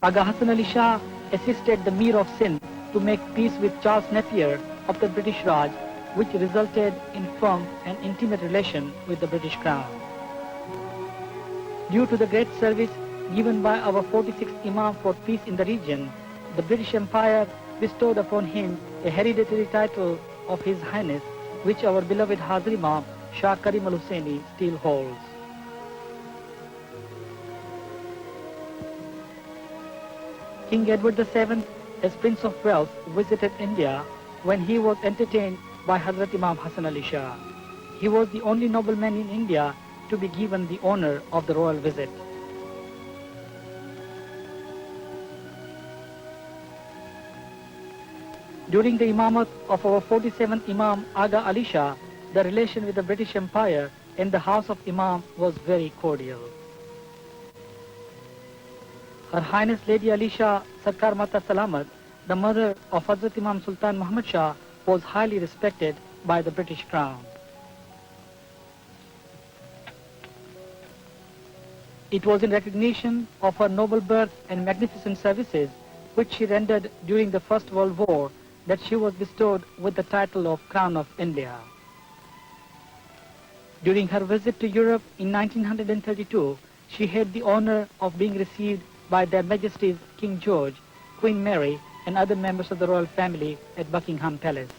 Aga Hassan Ali Shah assisted the Mir of Sindh to make peace with Charles Napier of the British Raj, which resulted in firm and intimate relation with the British Crown. Due to the great service given by our 46th Imam for peace in the region, the British Empire bestowed upon him a hereditary title of His Highness, which our beloved Hazar Imam Shah Karim Al Hussaini still holds. King Edward VII, as Prince of Wales, visited India when he was entertained by Hazrat Imam Hassan Ali Shah. He was the only nobleman in India to be given the honor of the royal visit. During the Imamat of our 47th Imam Aga Ali Shah, the relation with the British Empire and the House of Imam was very cordial. Her Highness Lady Ali Shah Sarkar Mata Salamat, the mother of Hazrat Imam Sultan Muhammad Shah, was highly respected by the British Crown. It was in recognition of her noble birth and magnificent services, which she rendered during the First World War, that she was bestowed with the title of Crown of India. During her visit to Europe in 1932, she had the honor of being received by Their Majesties King George, Queen Mary, and other members of the royal family at Buckingham Palace.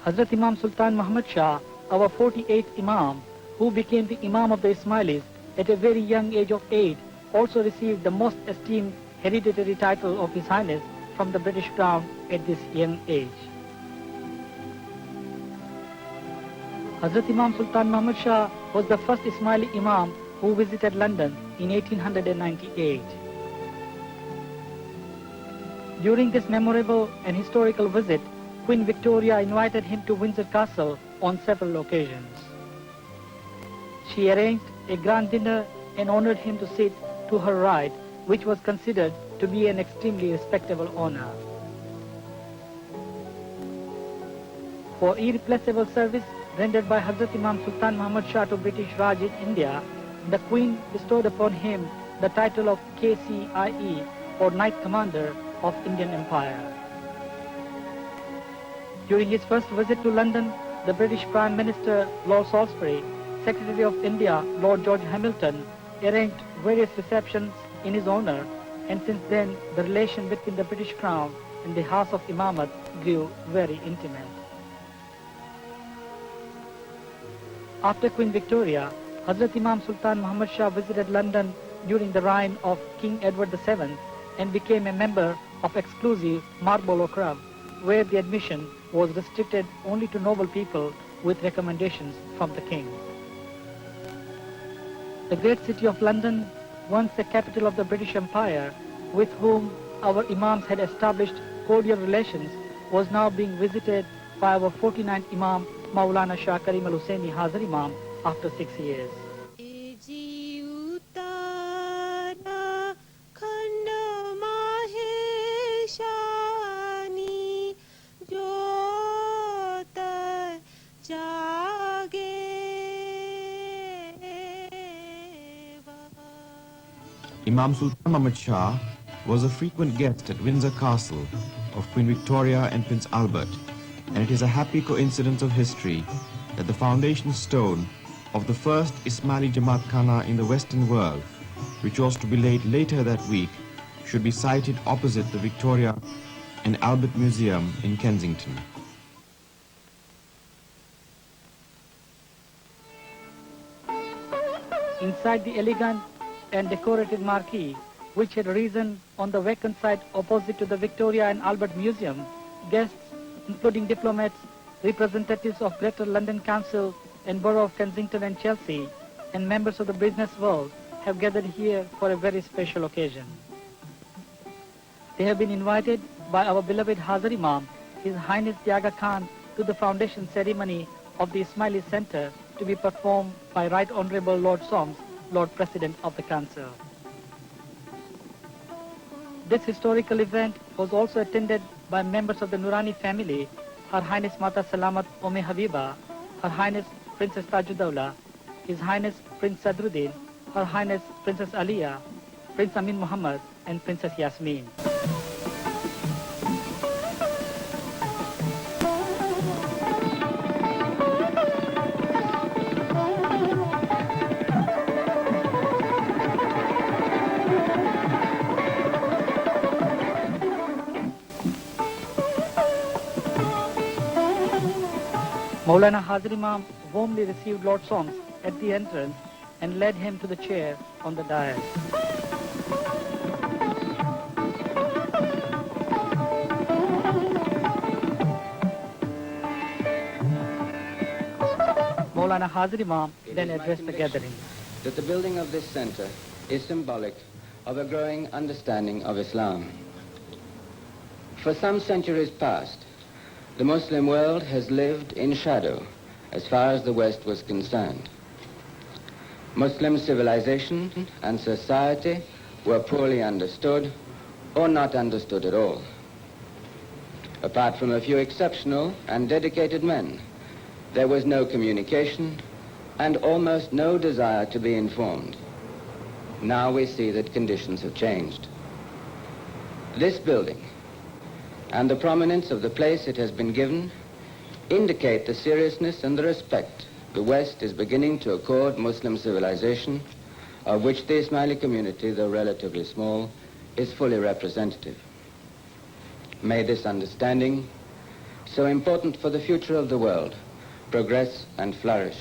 Hazrat Imam Sultan Muhammad Shah, our 48th Imam, who became the Imam of the Ismailis at a very young age of 8, also received the most esteemed hereditary title of His Highness from the British Crown at this young age. Hazrat Imam Sultan Muhammad Shah was the first Ismaili Imam who visited London in 1898. During this memorable and historical visit, Queen Victoria invited him to Windsor Castle on several occasions. She arranged a grand dinner and honored him to sit to her right, which was considered to be an extremely respectable honor. For irreplaceable service rendered by Hazrat Imam Sultan Muhammad Shah to British Raj in India, the Queen bestowed upon him the title of KCIE, or Knight Commander of Indian Empire. During his first visit to London, the British Prime Minister Lord Salisbury, Secretary of India Lord George Hamilton, arranged various receptions in his honor, and since then the relation between the British Crown and the House of Imamat grew very intimate. After Queen Victoria, Hazrat Imam Sultan Muhammad Shah visited London during the reign of King Edward VII and became a member of exclusive Marlborough Club, where the admission was restricted only to noble people with recommendations from the king. The great city of London, once the capital of the British Empire, with whom our Imams had established cordial relations, was now being visited by our 49th Imam Maulana Shah Karim Al Hussaini Hazar Imam after 6 years. Imam Sultan Muhammad Shah was a frequent guest at Windsor Castle of Queen Victoria and Prince Albert, and it is a happy coincidence of history that the foundation stone of the first Ismaili Jamaat Khana in the Western world, which was to be laid later that week, should be sited opposite the Victoria and Albert Museum in Kensington. Inside the elegant and decorated marquee, which had risen on the vacant site opposite to the Victoria and Albert Museum, guests, including diplomats, representatives of Greater London Council and Borough of Kensington and Chelsea, and members of the business world, have gathered here for a very special occasion. They have been invited by our beloved Hazar Imam, His Highness the Aga Khan, to the foundation ceremony of the Ismaili Centre to be performed by Right Honourable Lord Soames, Lord President of the Council. This historical event was also attended by members of the Nurani family, Her Highness Mata Salamat Habiba, Her Highness Princess Tajuddaulah, His Highness Prince Sadruddin, Her Highness Princess Aliya, Prince Amin Muhammad, and Princess Yasmin. Maulana Hazir Imam warmly received Lord Soms at the entrance and led him to the chair on the dais. Maulana Hazir Imam then addressed the gathering. That the building of this center is symbolic of a growing understanding of Islam. For some centuries past, the Muslim world has lived in shadow as far as the West was concerned. Muslim civilization and society were poorly understood or not understood at all. Apart from a few exceptional and dedicated men, there was no communication and almost no desire to be informed. Now we see that conditions have changed. This building and the prominence of the place it has been given indicate the seriousness and the respect the West is beginning to accord Muslim civilization, of which the Ismaili community, though relatively small, is fully representative. May this understanding, so important for the future of the world, progress and flourish.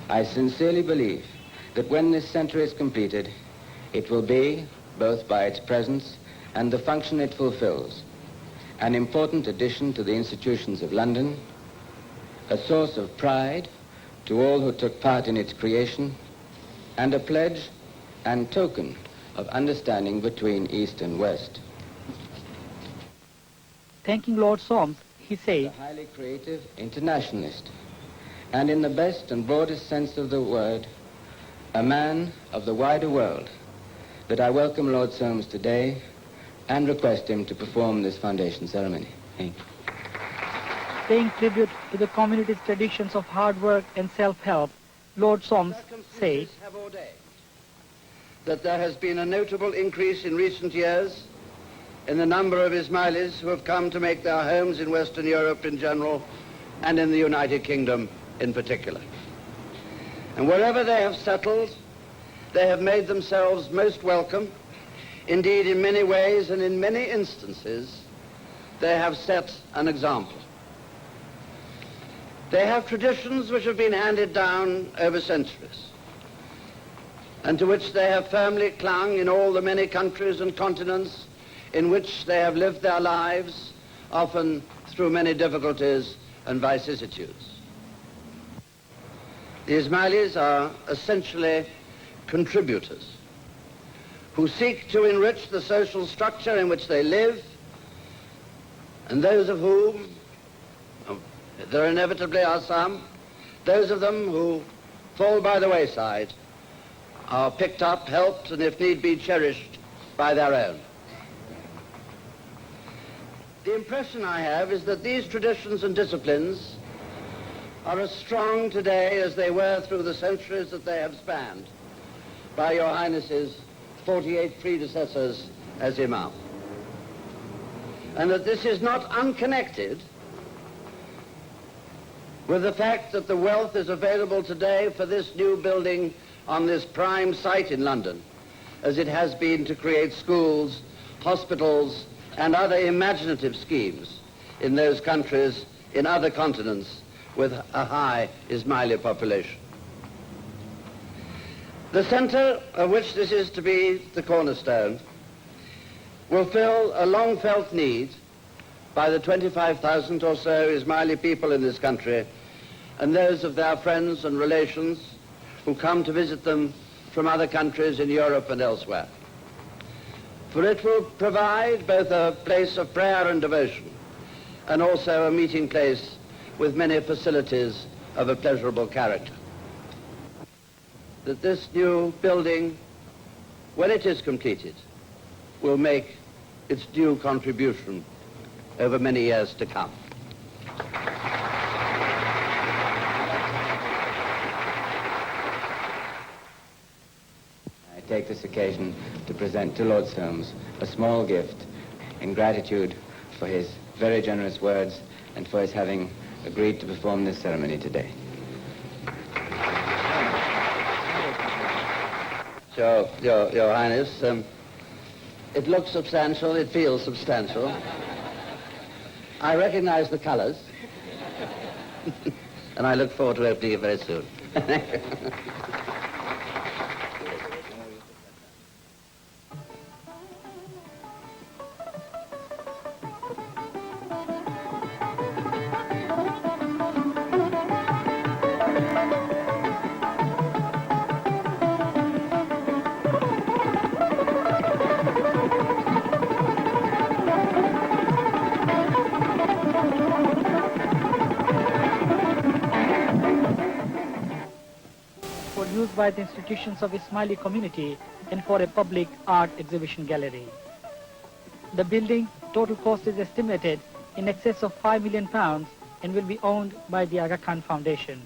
I sincerely believe that when this center is completed, it will be, both by its presence and the function it fulfills, an important addition to the institutions of London, a source of pride to all who took part in its creation, and a pledge and token of understanding between East and West. Thanking Lord Soms, he said, A highly creative internationalist, and in the best and broadest sense of the word, a man of the wider world, that I welcome Lord Soms today and request him to perform this foundation ceremony. Thank you. Paying tribute to the community's traditions of hard work and self-help, Lord Soms said, have ordained that there has been a notable increase in recent years in the number of Ismailis who have come to make their homes in Western Europe in general and in the United Kingdom in particular. And wherever they have settled, they have made themselves most welcome. Indeed, in many ways and in many instances, they have set an example. They have traditions which have been handed down over centuries, and to which they have firmly clung in all the many countries and continents in which they have lived their lives, often through many difficulties and vicissitudes. The Ismailis are essentially contributors who seek to enrich the social structure in which they live, and those of whom, there inevitably are some, those of them who fall by the wayside are picked up, helped, and if need be, cherished by their own. The impression I have is that these traditions and disciplines are as strong today as they were through the centuries that they have spanned by Your Highness's 48 predecessors as Imam. And that this is not unconnected with the fact that the wealth is available today for this new building on this prime site in London, as it has been to create schools, hospitals, and other imaginative schemes in those countries, in other continents, with a high Ismaili population. The centre, of which this is to be the cornerstone, will fill a long-felt need by the 25,000 or so Ismaili people in this country and those of their friends and relations who come to visit them from other countries in Europe and elsewhere. For it will provide both a place of prayer and devotion and also a meeting place with many facilities of a pleasurable character. That this new building, when it is completed, will make its due contribution over many years to come. take this occasion to present to Lord Soames a small gift in gratitude for his very generous words and for his having agreed to perform this ceremony today. Your Highness, it looks substantial, it feels substantial. I recognize the colors, and I look forward to opening it very soon. For use by the institutions of Ismaili community and for a public art exhibition gallery. The building total cost is estimated in excess of £5 million and will be owned by the Aga Khan Foundation.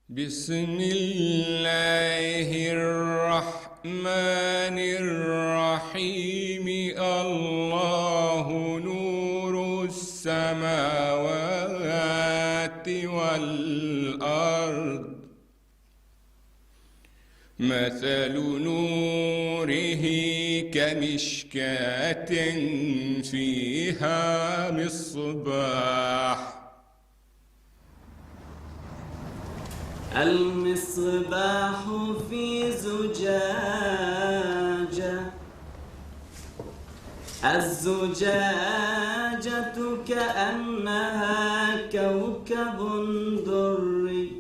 بسم الله الرحمن الرحيم الله نور السماوات والأرض مثل نوره كمشكاة فيها مصباح المصباح في زجاجة الزجاجة كأنها كوكب دري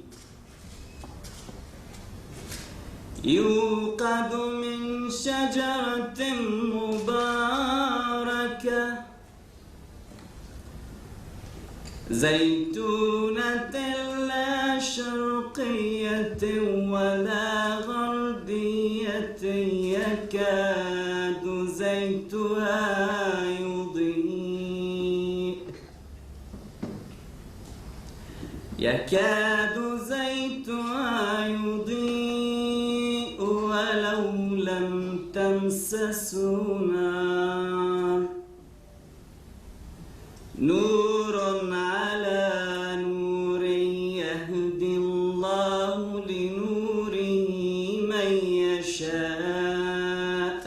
يوقد من شجرة مباركة زيتونة لا شرقية ولا غربية يكاد زيتها يضيء ولو لم تمسسه نار نور على نور يهدي الله لنوره من يشاء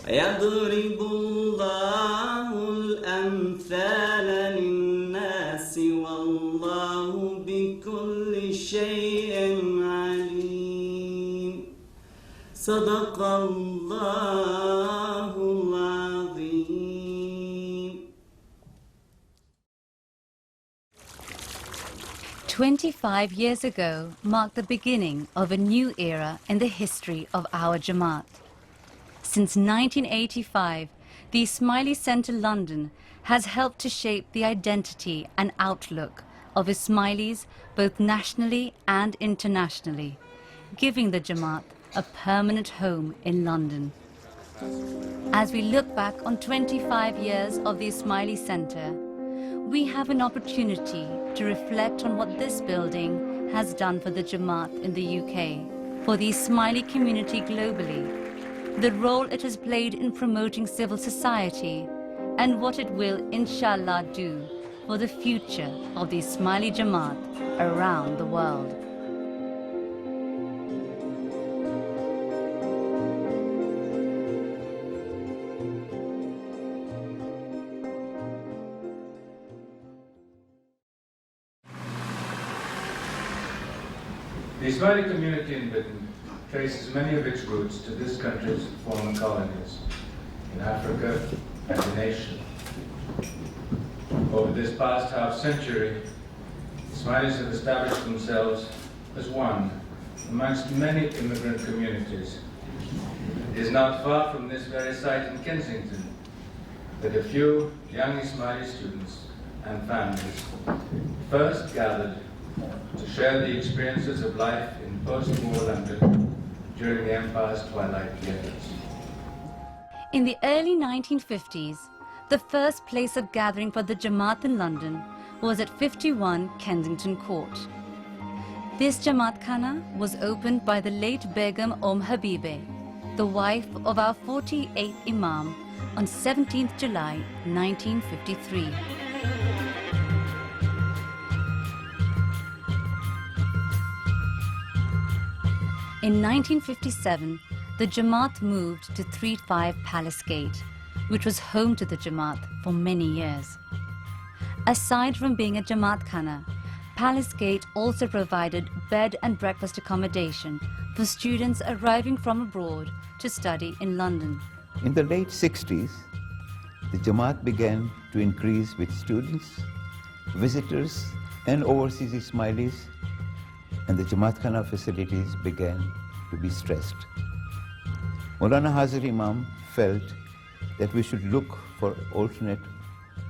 ويضرب الله الأمثال للناس والله بكل شيء عليم صدق الله العظيم. 25 years ago marked the beginning of a new era in the history of our Jamaat. Since 1985, the Ismaili Centre London has helped to shape the identity and outlook of Ismailis both nationally and internationally, giving the Jamaat a permanent home in London. As we look back on 25 years of the Ismaili Centre, we have an opportunity to reflect on what this building has done for the Jamaat in the UK, for the Ismaili community globally, the role it has played in promoting civil society, and what it will, inshallah, do for the future of the Ismaili Jamaat around the world. The Ismaili community in Britain traces many of its roots to this country's former colonies in Africa and in Asia. Over this past half-century, Ismailis have established themselves as one amongst many immigrant communities. It is not far from this very site in Kensington that a few young Ismaili students and families first gathered to share the experiences of life in post-war London during the Empire's twilight years. In the early 1950s, the first place of gathering for the Jamaat in London was at 51 Kensington Court. This Jamaat Khana was opened by the late Begum Habibe, the wife of our 48th Imam, on 17th July 1953. In 1957, the Jamaat moved to 35 Palace Gate, which was home to the Jamaat for many years. Aside from being a Jamaat Khana, Palace Gate also provided bed and breakfast accommodation for students arriving from abroad to study in London. In the late 60s, the Jamaat began to increase with students, visitors, and overseas Ismailis, and the Jamaat Khana facilities began to be stressed. Maulana Hazir Imam felt that we should look for alternate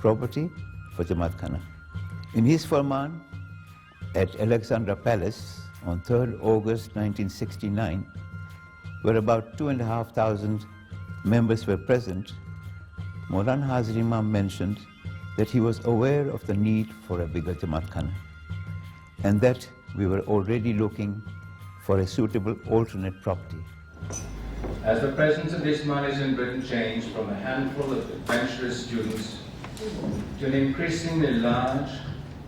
property for Jamaat Khana. In his Farman at Alexandra Palace on 3rd August 1969, where about 2,500 members were present, Maulana Hazir Imam mentioned that he was aware of the need for a bigger Jamaat Khana, and that we were already looking for a suitable alternate property. As the presence of the Ismailis in Britain changed from a handful of adventurous students to an increasingly large,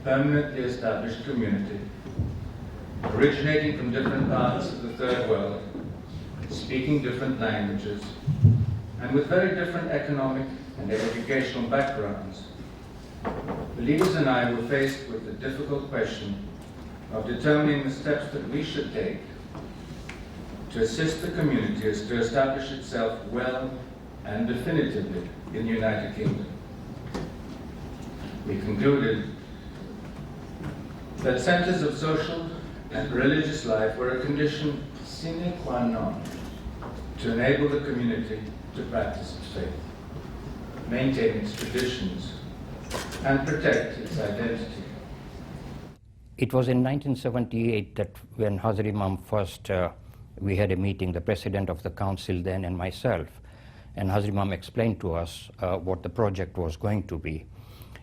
permanently established community, originating from different parts of the Third World, speaking different languages, and with very different economic and educational backgrounds, the leaders and I were faced with the difficult question of determining the steps that we should take to assist the community to establish itself well and definitively in the United Kingdom. We concluded that centres of social and religious life were a condition sine qua non to enable the community to practice its faith, maintain its traditions, and protect its identity. It was in 1978 that when Hazrat Imam first, we had a meeting, the president of the council then and myself, and Hazrat Imam explained to us what the project was going to be,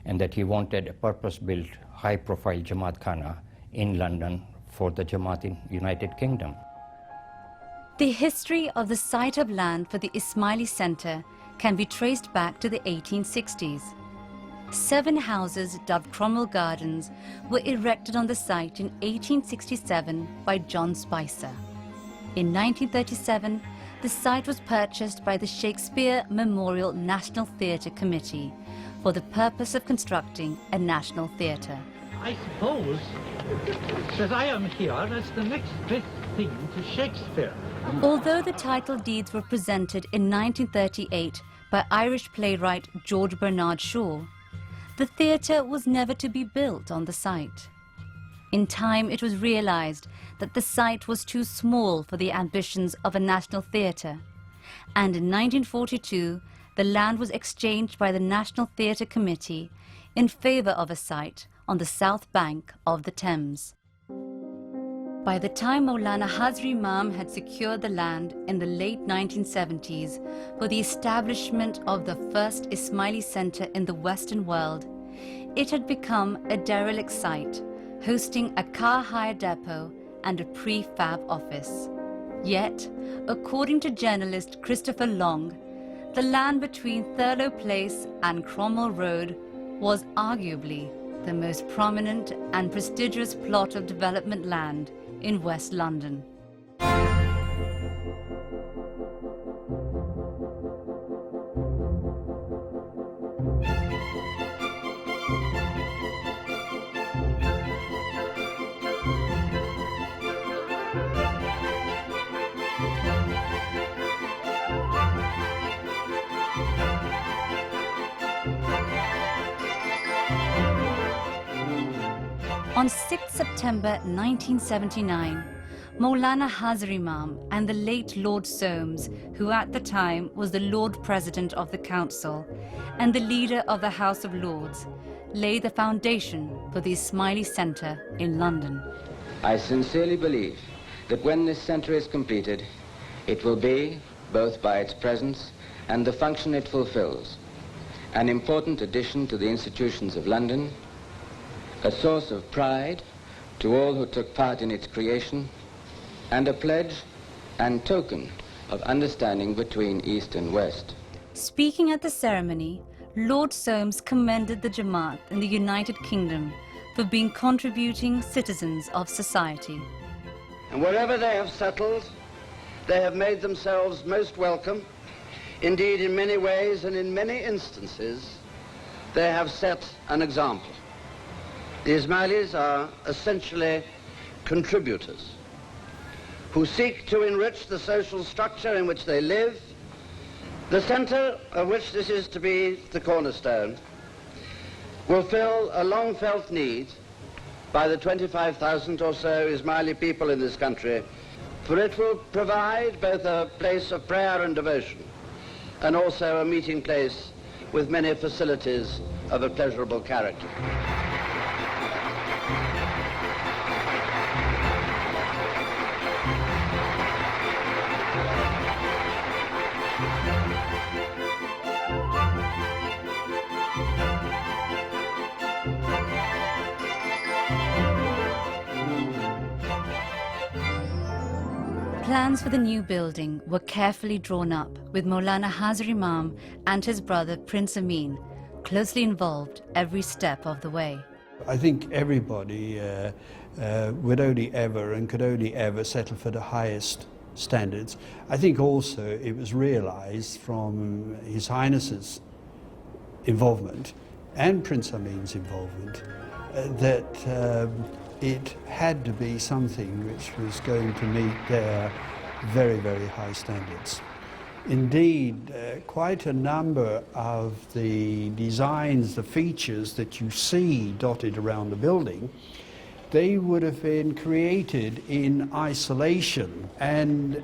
and that he wanted a purpose-built, high-profile Jamaat Khana in London for the Jamaat in United Kingdom. The history of the site of land for the Ismaili Centre can be traced back to the 1860s. 7 houses dubbed Cromwell Gardens were erected on the site in 1867 by John Spicer. In 1937, the site was purchased by the Shakespeare Memorial National Theatre Committee for the purpose of constructing a national theatre. I suppose that I am here as the next best thing to Shakespeare. Although the title deeds were presented in 1938 by Irish playwright George Bernard Shaw, the theatre was never to be built on the site. In time, it was realized that the site was too small for the ambitions of a national theatre, and in 1942, the land was exchanged by the National Theatre Committee in favor of a site on the south bank of the Thames. By the time Maulana Hazrat Imam had secured the land in the late 1970s for the establishment of the first Ismaili Centre in the Western world, it had become a derelict site, hosting a car hire depot and a prefab office. Yet, according to journalist Christopher Long, the land between Thurlow Place and Cromwell Road was arguably the most prominent and prestigious plot of development land in West London. On 6 September 1979, Maulana Hazrat Imam and the late Lord Soames, who at the time was the Lord President of the Council and the leader of the House of Lords, laid the foundation for the Ismaili Centre in London. I sincerely believe that when this centre is completed, it will be, both by its presence and the function it fulfills, an important addition to the institutions of London, a source of pride to all who took part in its creation, and a pledge and token of understanding between East and West. Speaking at the ceremony, Lord Soames commended the Jamaat in the United Kingdom for being contributing citizens of society. And wherever they have settled, they have made themselves most welcome. Indeed, in many ways and in many instances, they have set an example. The Ismailis are essentially contributors who seek to enrich the social structure in which they live. The centre, of which this is to be the cornerstone, will fill a long-felt need by the 25,000 or so Ismaili people in this country, for it will provide both a place of prayer and devotion and also a meeting place with many facilities of a pleasurable character. plans for the new building were carefully drawn up with Maulana Hazar Imam and his brother Prince Amin closely involved every step of the way. I think everybody would only ever and could only ever settle for the highest standards. I think also it was realized from His Highness's involvement and Prince Amin's involvement that it had to be something which was going to meet their very, very high standards. Indeed, quite a number of the designs, the features that you see dotted around the building, they would have been created in isolation, and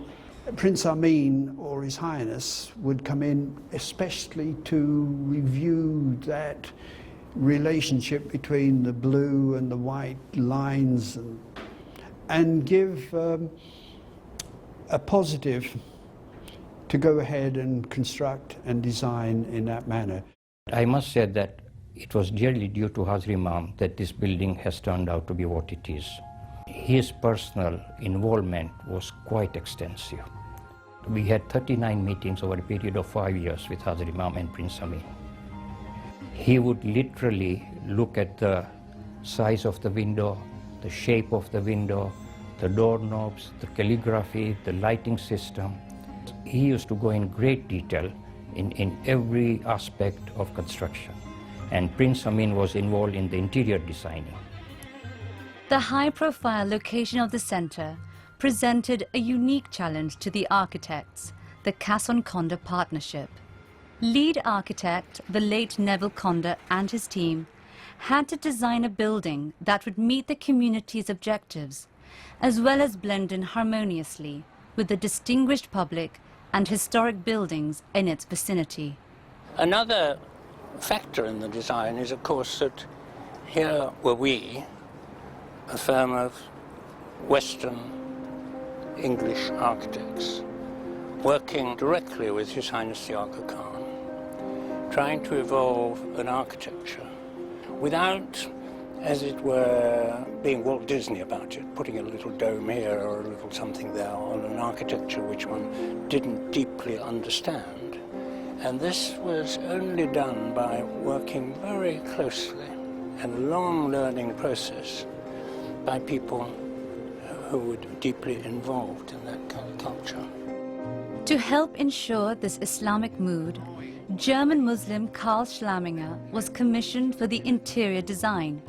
Prince Amin or His Highness would come in especially to review that relationship between the blue and the white lines and give a positive to go ahead and construct and design in that manner. I must say that it was dearly due to Hazar Imam that this building has turned out to be what it is. His personal involvement was quite extensive. We had 39 meetings over a period of 5 years with Hazar Imam and Prince Amin. He would literally look at the size of the window, the shape of the window, the doorknobs, the calligraphy, the lighting system. He used to go in great detail in every aspect of construction. And Prince Amin was involved in the interior designing. The high-profile location of the centre presented a unique challenge to the architects, the Kasson Konda partnership. Lead architect, the late Neville Konda and his team, had to design a building that would meet the community's objectives, as well as blend in harmoniously with the distinguished public and historic buildings in its vicinity. Another factor in the design is, of course, that here were we, a firm of Western English architects, working directly with His Highness the Aga Khan, trying to evolve an architecture without, as it were, being Walt Disney about it, putting a little dome here or a little something there on an architecture which one didn't deeply understand. And this was only done by working very closely and a long learning process by people who were deeply involved in that kind of culture. To help ensure this Islamic mood, German Muslim Karl Schlaminger was commissioned for the interior design,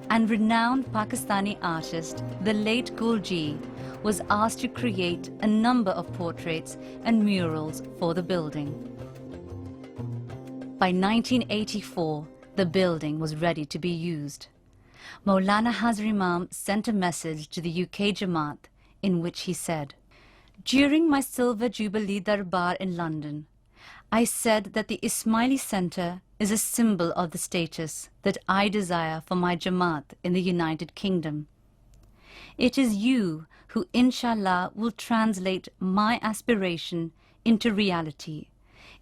and renowned Pakistani artist, the late Gulji, was asked to create a number of portraits and murals for the building. By 1984, the building was ready to be used. Maulana Hazar Imam sent a message to the UK Jamaat in which he said, "During my Silver Jubilee Darbar in London, I said that the Ismaili Centre is a symbol of the status that I desire for my Jamaat in the United Kingdom. It is you who, inshallah, will translate my aspiration into reality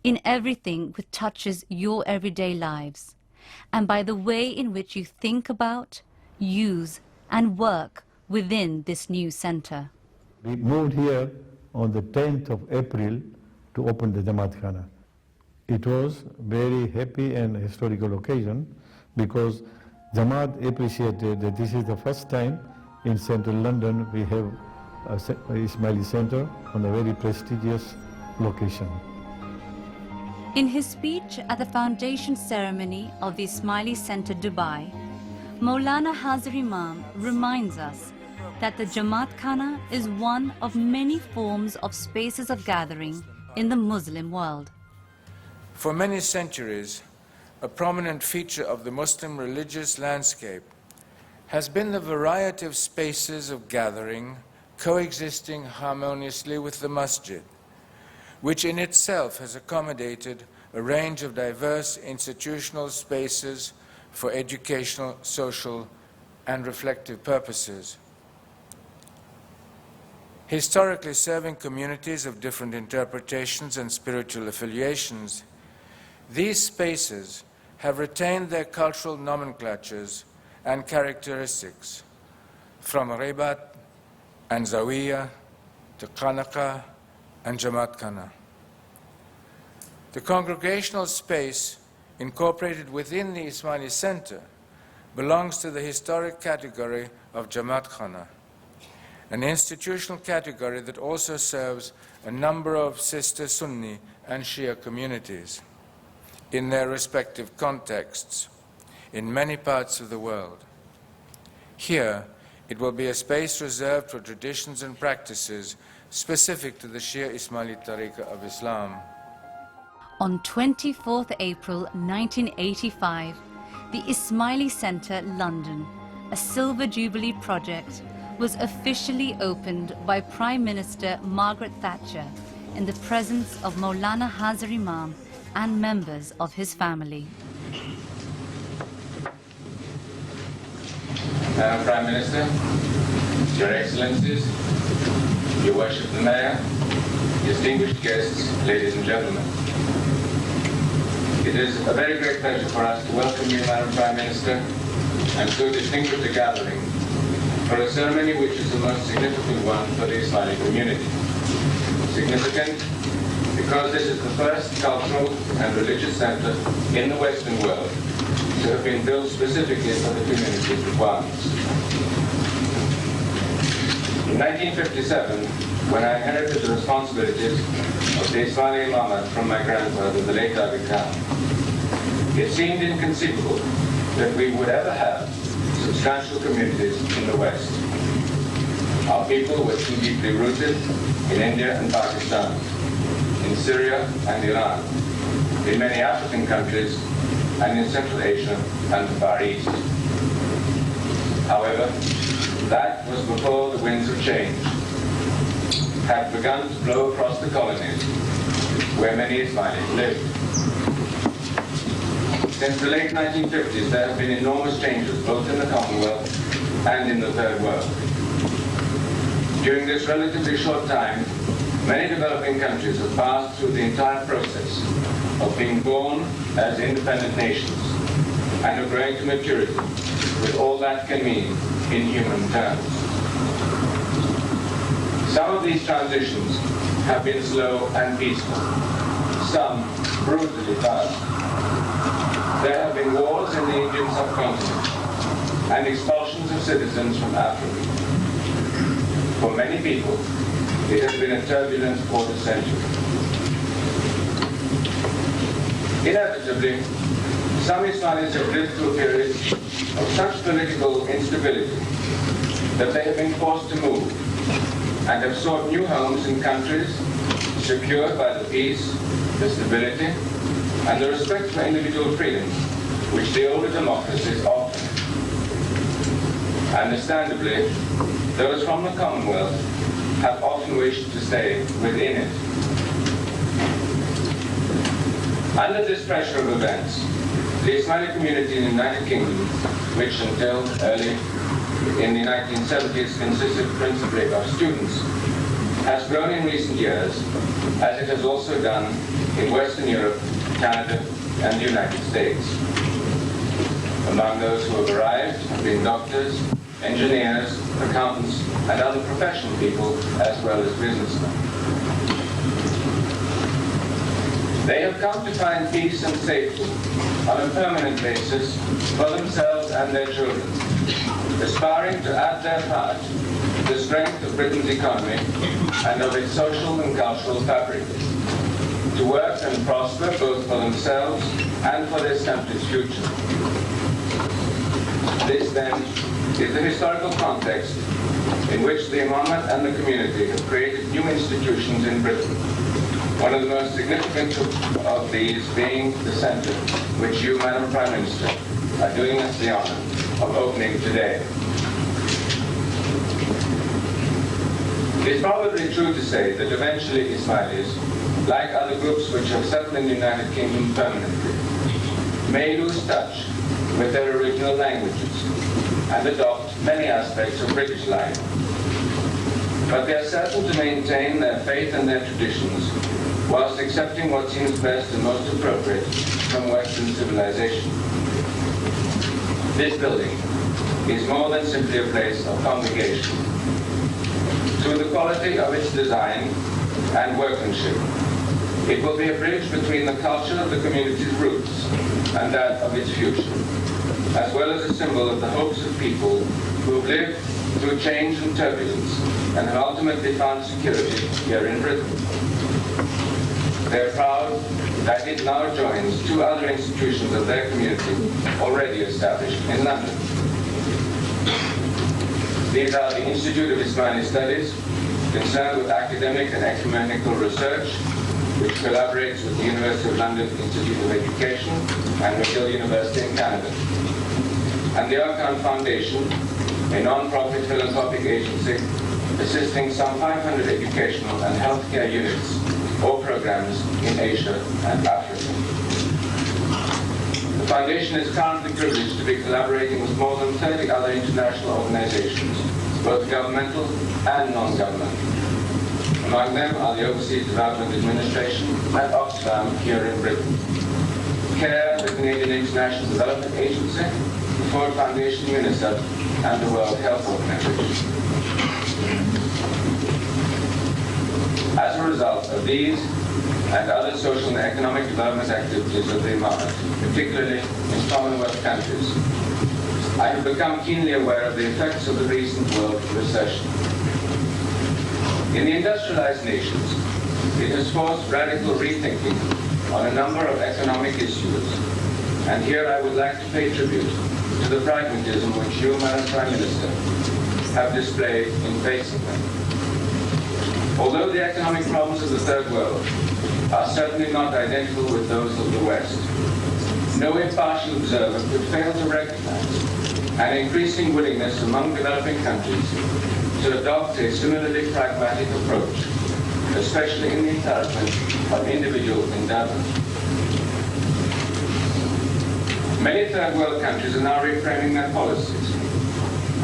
in everything which touches your everyday lives, and by the way in which you think about, use, and work within this new centre." We moved here on the 10th of April to open the Jamaat Khana. It was very happy and historical occasion because Jamaat appreciated that this is the first time in central London we have a Ismaili Centre on a very prestigious location. In his speech at the foundation ceremony of the Ismaili Centre Dubai, Maulana Hazar Imam reminds us that the Jamaat Khana is one of many forms of spaces of gathering in the Muslim world. For many centuries, a prominent feature of the Muslim religious landscape has been the variety of spaces of gathering coexisting harmoniously with the masjid, which in itself has accommodated a range of diverse institutional spaces for educational, social, and reflective purposes. Historically serving communities of different interpretations and spiritual affiliations, these spaces have retained their cultural nomenclatures and characteristics, from ribat and zawiya to Khanaqah and Jamaat Khana. The congregational space incorporated within the Ismaili Centre belongs to the historic category of Jamaat Khana, an institutional category that also serves a number of sister Sunni and Shia communities in their respective contexts in many parts of the world. Here, it will be a space reserved for traditions and practices specific to the Shia Ismaili Tariqah of Islam. On 24th April 1985, the Ismaili Centre London, a Silver Jubilee project, was officially opened by Prime Minister Margaret Thatcher in the presence of Maulana Hazar Imam and members of his family. Prime Minister, Your Excellencies, Your Worship the Mayor, distinguished guests, ladies and gentlemen. It is a very great pleasure for us to welcome you, Madam Prime Minister, and so distinguish the gathering for a ceremony which is the most significant one for the Ismaili community. Significant because this is the first cultural and religious centre in the Western world to have been built specifically for the community's requirements. In 1957, when I inherited the responsibilities of the Ismaili Imamate from my grandfather, the late Aga Khan, it seemed inconceivable that we would ever have substantial communities in the West. Our people were too deeply rooted in India and Pakistan, in Syria and Iran, in many African countries, and in Central Asia and the Far East. However, that was before the winds of change had begun to blow across the colonies where many Ismailis lived. Since the late 1950s, there have been enormous changes both in the Commonwealth and in the Third World. During this relatively short time, many developing countries have passed through the entire process of being born as independent nations and of growing to maturity with all that can mean in human terms. Some of these transitions have been slow and peaceful, some brutally fast. There have been wars in the Indian subcontinent and expulsions of citizens from Africa. For many people, it has been a turbulent quarter century. Inevitably, some Ismailis have lived through a period of such political instability that they have been forced to move and have sought new homes in countries secured by the peace, the stability, and the respect for individual freedoms which the older democracies offer. Understandably, those from the Commonwealth have often wished to stay within it. Under this pressure of events, the Ismaili community in the United Kingdom, which until early in the 1970s consisted principally of students, has grown in recent years, as it has also done in Western Europe, Canada, and the United States. Among those who have arrived have been doctors, engineers, accountants, and other professional people, as well as businessmen. They have come to find peace and safety on a permanent basis for themselves and their children, aspiring to add their part to the strength of Britain's economy and of its social and cultural fabric, to work and prosper both for themselves and for this country's future. This, then, is the historical context in which the Imamate and the community have created new institutions in Britain. One of the most significant of these being the centre which you, Madam Prime Minister, are doing us the honour of opening today. It is probably true to say that eventually Ismailis, like other groups which have settled in the United Kingdom permanently, may lose touch with their original languages and adopt many aspects of British life. But they are certain to maintain their faith and their traditions whilst accepting what seems best and most appropriate from Western civilization. This building is more than simply a place of congregation. through the quality of its design and workmanship. It will be a bridge between the culture of the community's roots and that of its future, as well as a symbol of the hopes of people who have lived through change and turbulence and have ultimately found security here in Britain. They're proud that it now joins two other institutions of their community already established in London. These are the Institute of Ismaili Studies, concerned with academic and ecumenical research, which collaborates with the University of London Institute of Education and McGill University in Canada, and the Arkan Foundation, a non-profit philanthropic agency assisting some 500 educational and healthcare units or programs in Asia and Africa. The Foundation is currently privileged to be collaborating with more than 30 other international organizations, both governmental and non-governmental. Among them are the Overseas Development Administration and Oxfam here in Britain, CARE, the Canadian International Development Agency, the Ford Foundation, UNICEF, and the World Health Organization. As a result of these and other social and economic development activities of the Imamat, particularly in Commonwealth countries, I have become keenly aware of the effects of the recent world recession. In the industrialized nations, it has forced radical rethinking on a number of economic issues, and here I would like to pay tribute to the pragmatism which you, Madam Prime Minister, have displayed in facing them. Although the economic problems of the Third World are certainly not identical with those of the West, no impartial observer could fail to recognize an increasing willingness among developing countries to adopt a similarly pragmatic approach, especially in the encouragement of individual endowment. Many Third World countries are now reframing their policies.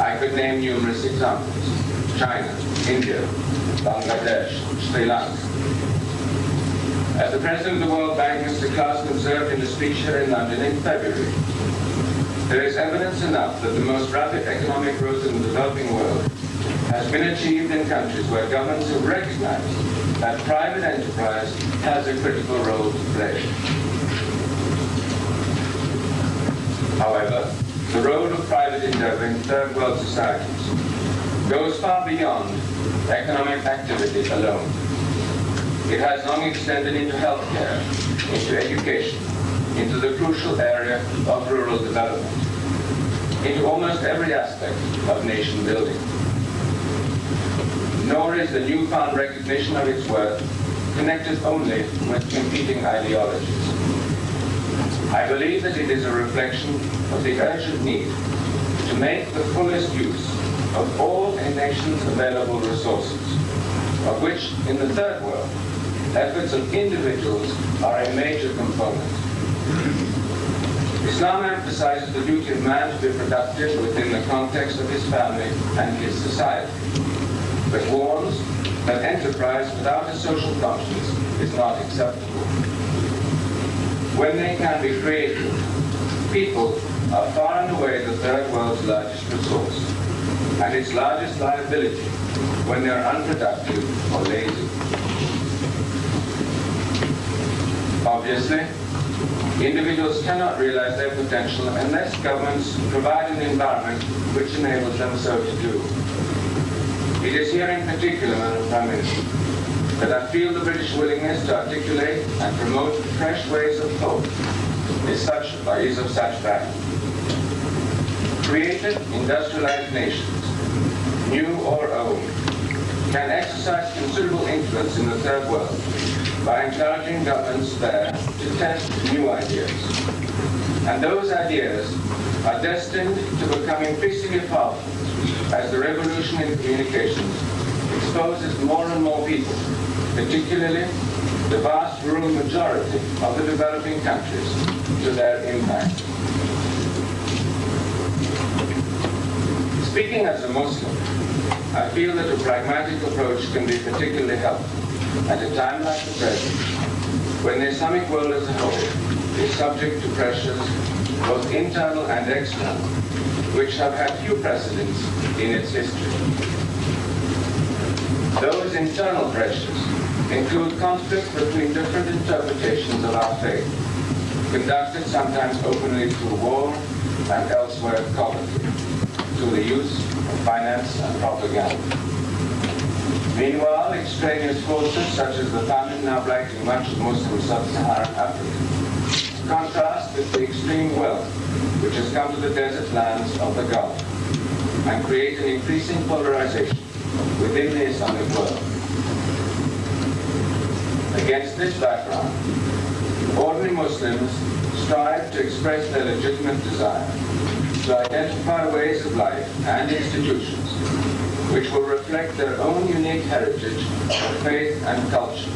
I could name numerous examples: China, India, Bangladesh, Sri Lanka. As the President of the World Bank, Mr. Klassen, observed in a speech here in London in February, there is evidence enough that the most rapid economic growth in the developing world has been achieved in countries where governments have recognized that private enterprise has a critical role to play. However, the role of private endeavor in third world societies goes far beyond economic activity alone. It has long extended into healthcare, into education, into the crucial area of rural development, into almost every aspect of nation building. Nor is the newfound recognition of its worth connected only with competing ideologies. I believe that it is a reflection of the urgent need to make the fullest use of all a nation's available resources, of which in the third world, efforts of individuals are a major component. Islam emphasizes the duty of man to be productive within the context of his family and his society, but warns that enterprise without a social conscience is not acceptable. When they can be created, people are far and away the third world's largest resource, and its largest liability when they are unproductive or lazy. Obviously, individuals cannot realize their potential unless governments provide an environment which enables them so to do. It is here in particular, Madam Prime Minister, that I feel the British willingness to articulate and promote fresh ways of thought is of such value. Created, industrialized nations, new or old, can exercise considerable influence in the third world by encouraging governments there to test new ideas. And those ideas are destined to become increasingly powerful as the revolution in communications exposes more and more people, particularly the vast rural majority of the developing countries, to their impact. Speaking as a Muslim, I feel that a pragmatic approach can be particularly helpful at a time like the present, when the Islamic world as a whole is subject to pressures, both internal and external, which have had few precedents in its history. Those internal pressures include conflict between different interpretations of our faith, conducted sometimes openly through war and elsewhere covertly, through the use of finance and propaganda. Meanwhile, extraneous forces such as the famine now blighting much of Muslim sub-Saharan Africa contrast with the extreme wealth which has come to the desert lands of the Gulf and create an increasing polarization within the Islamic world. Against this background, ordinary Muslims strive to express their legitimate desire to identify ways of life and institutions which will reflect their own unique heritage of faith and culture.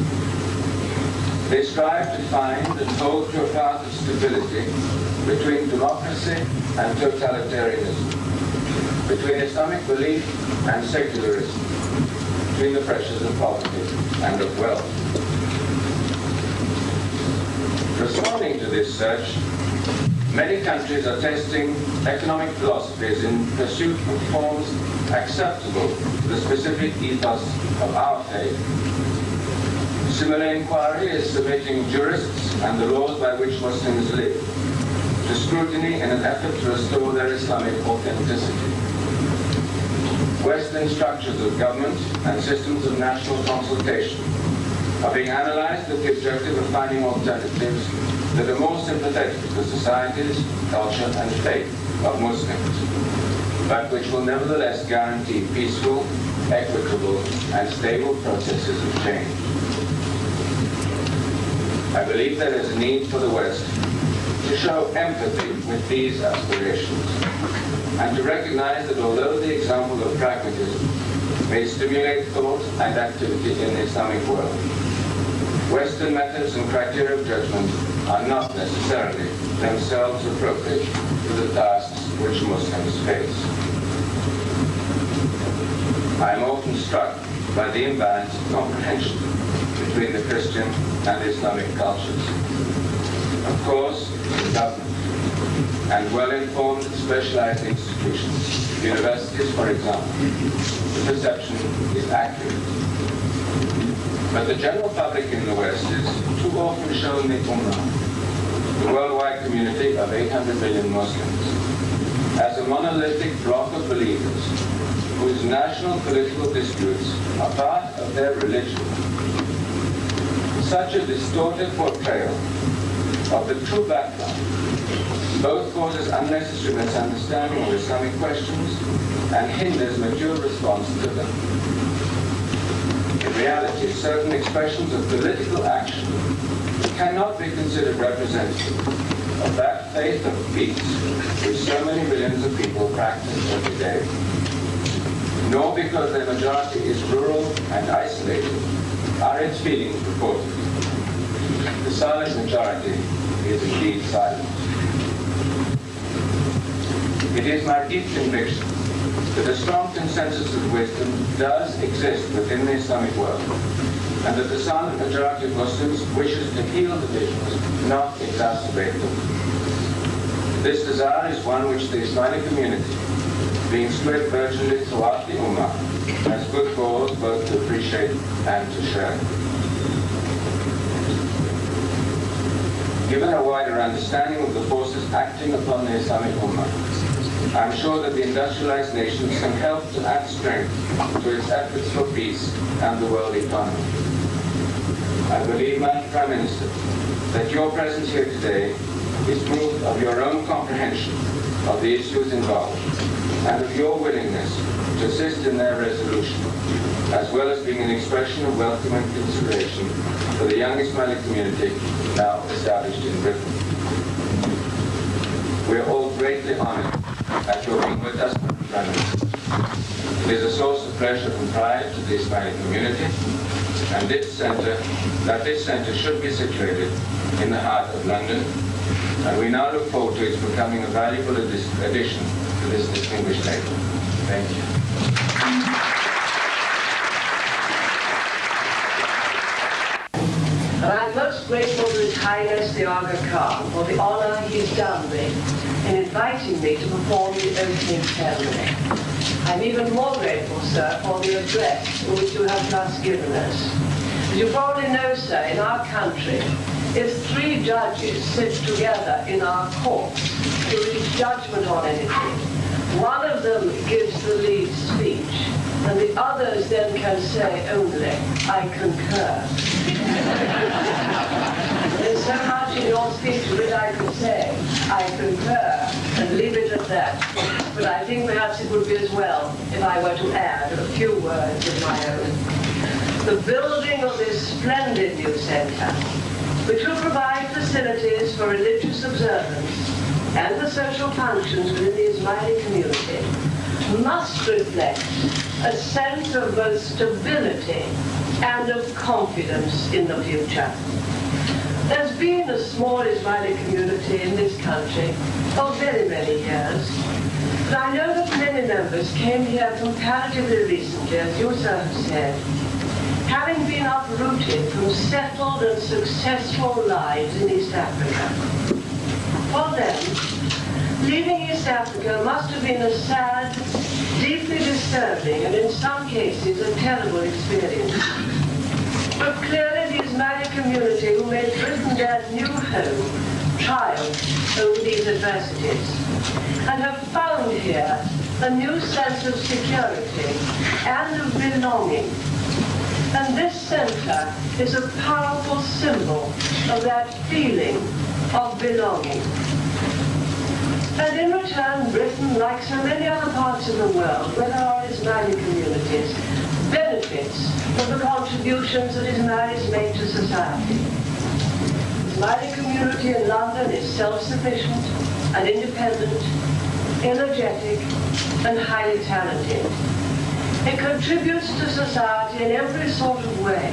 They strive to find and hold to a path of stability between democracy and totalitarianism, between Islamic belief and secularism, between the pressures of poverty and of wealth. Responding to this search, many countries are testing economic philosophies in pursuit of forms acceptable to the specific ethos of our faith. Similar inquiry is submitting jurists and the laws by which Muslims live to scrutiny in an effort to restore their Islamic authenticity. Western structures of government and systems of national consultation are being analyzed with the objective of finding alternatives that are more sympathetic to the societies, culture and faith of Muslims, but which will nevertheless guarantee peaceful, equitable and stable processes of change. I believe there is a need for the West to show empathy with these aspirations and to recognize that although the example of pragmatism may stimulate thought and activity in the Islamic world, Western methods and criteria of judgment are not necessarily themselves appropriate to the tasks which Muslims face. I am often struck by the imbalance of comprehension between the Christian and Islamic cultures. Of course, the government and well-informed specialized institutions, universities for example, the perception is accurate. But the general public in the West is too often shown the Ummah, the worldwide community of 800 million Muslims, as a monolithic block of believers whose national political disputes are part of their religion. Such a distorted portrayal of the true background both causes unnecessary misunderstanding of Islamic questions and hinders mature response to them. In reality, certain expressions of political action cannot be considered representative of that faith of peace which so many millions of people practice every day. Nor because their majority is rural and isolated are its feelings reported. The silent majority is indeed silent. It is my deep conviction that a strong consensus of wisdom does exist within the Islamic world, and that the silent majority of Muslims wishes to heal divisions, not exacerbate them. This desire is one which the Islamic community, being spread virtually throughout the Ummah, has good cause both to appreciate and to share. Given a wider understanding of the forces acting upon the Islamic Ummah, I am sure that the industrialized nations can help to add strength to its efforts for peace and the world economy. I believe, Madam Prime Minister, that your presence here today is proof of your own comprehension of the issues involved and of your willingness to assist in their resolution, as well as being an expression of welcome and consideration for the young Ismaili community now established in Britain. We are all greatly honored at your being with us, Madam Prime Minister. It is a source of pleasure and pride to the Ismaili community, and this centre should be situated in the heart of London, and we now look forward to its becoming a valuable addition to this distinguished nation. Thank you. And I most most grateful to His Highness the Aga Khan for the honor he's done me in inviting me to perform the opening ceremony. I'm even more grateful, sir, for the address which you have just given us. As you probably know, sir, in our country, if 3 judges sit together in our courts to reach judgment on anything, one of them gives the lead speech, and the others then can say only, I concur. There's so much in your speech which I could say, I concur, and leave it at that. But I think perhaps it would be as well if I were to add a few words of my own. The building of this splendid new centre, which will provide facilities for religious observance and the social functions within the Ismaili community, must reflect a sense of both stability and of confidence in the future. There's been a small Ismaili community in this country for very many years, but I know that many members came here comparatively recently, as you, sir, have said, having been uprooted from settled and successful lives in East Africa. For them, leaving East Africa must have been a sad, deeply disturbing, and in some cases a terrible experience. But clearly the Ismaili community who made Britain their new home triumphed over these adversities and have found here a new sense of security and of belonging. And this centre is a powerful symbol of that feeling of belonging. And in return, Britain, like so many other parts of the world where there are Ismaili communities, benefits from the contributions that Ismailis make to society. The Ismaili community in London is self-sufficient and independent, energetic, and highly talented. It contributes to society in every sort of way.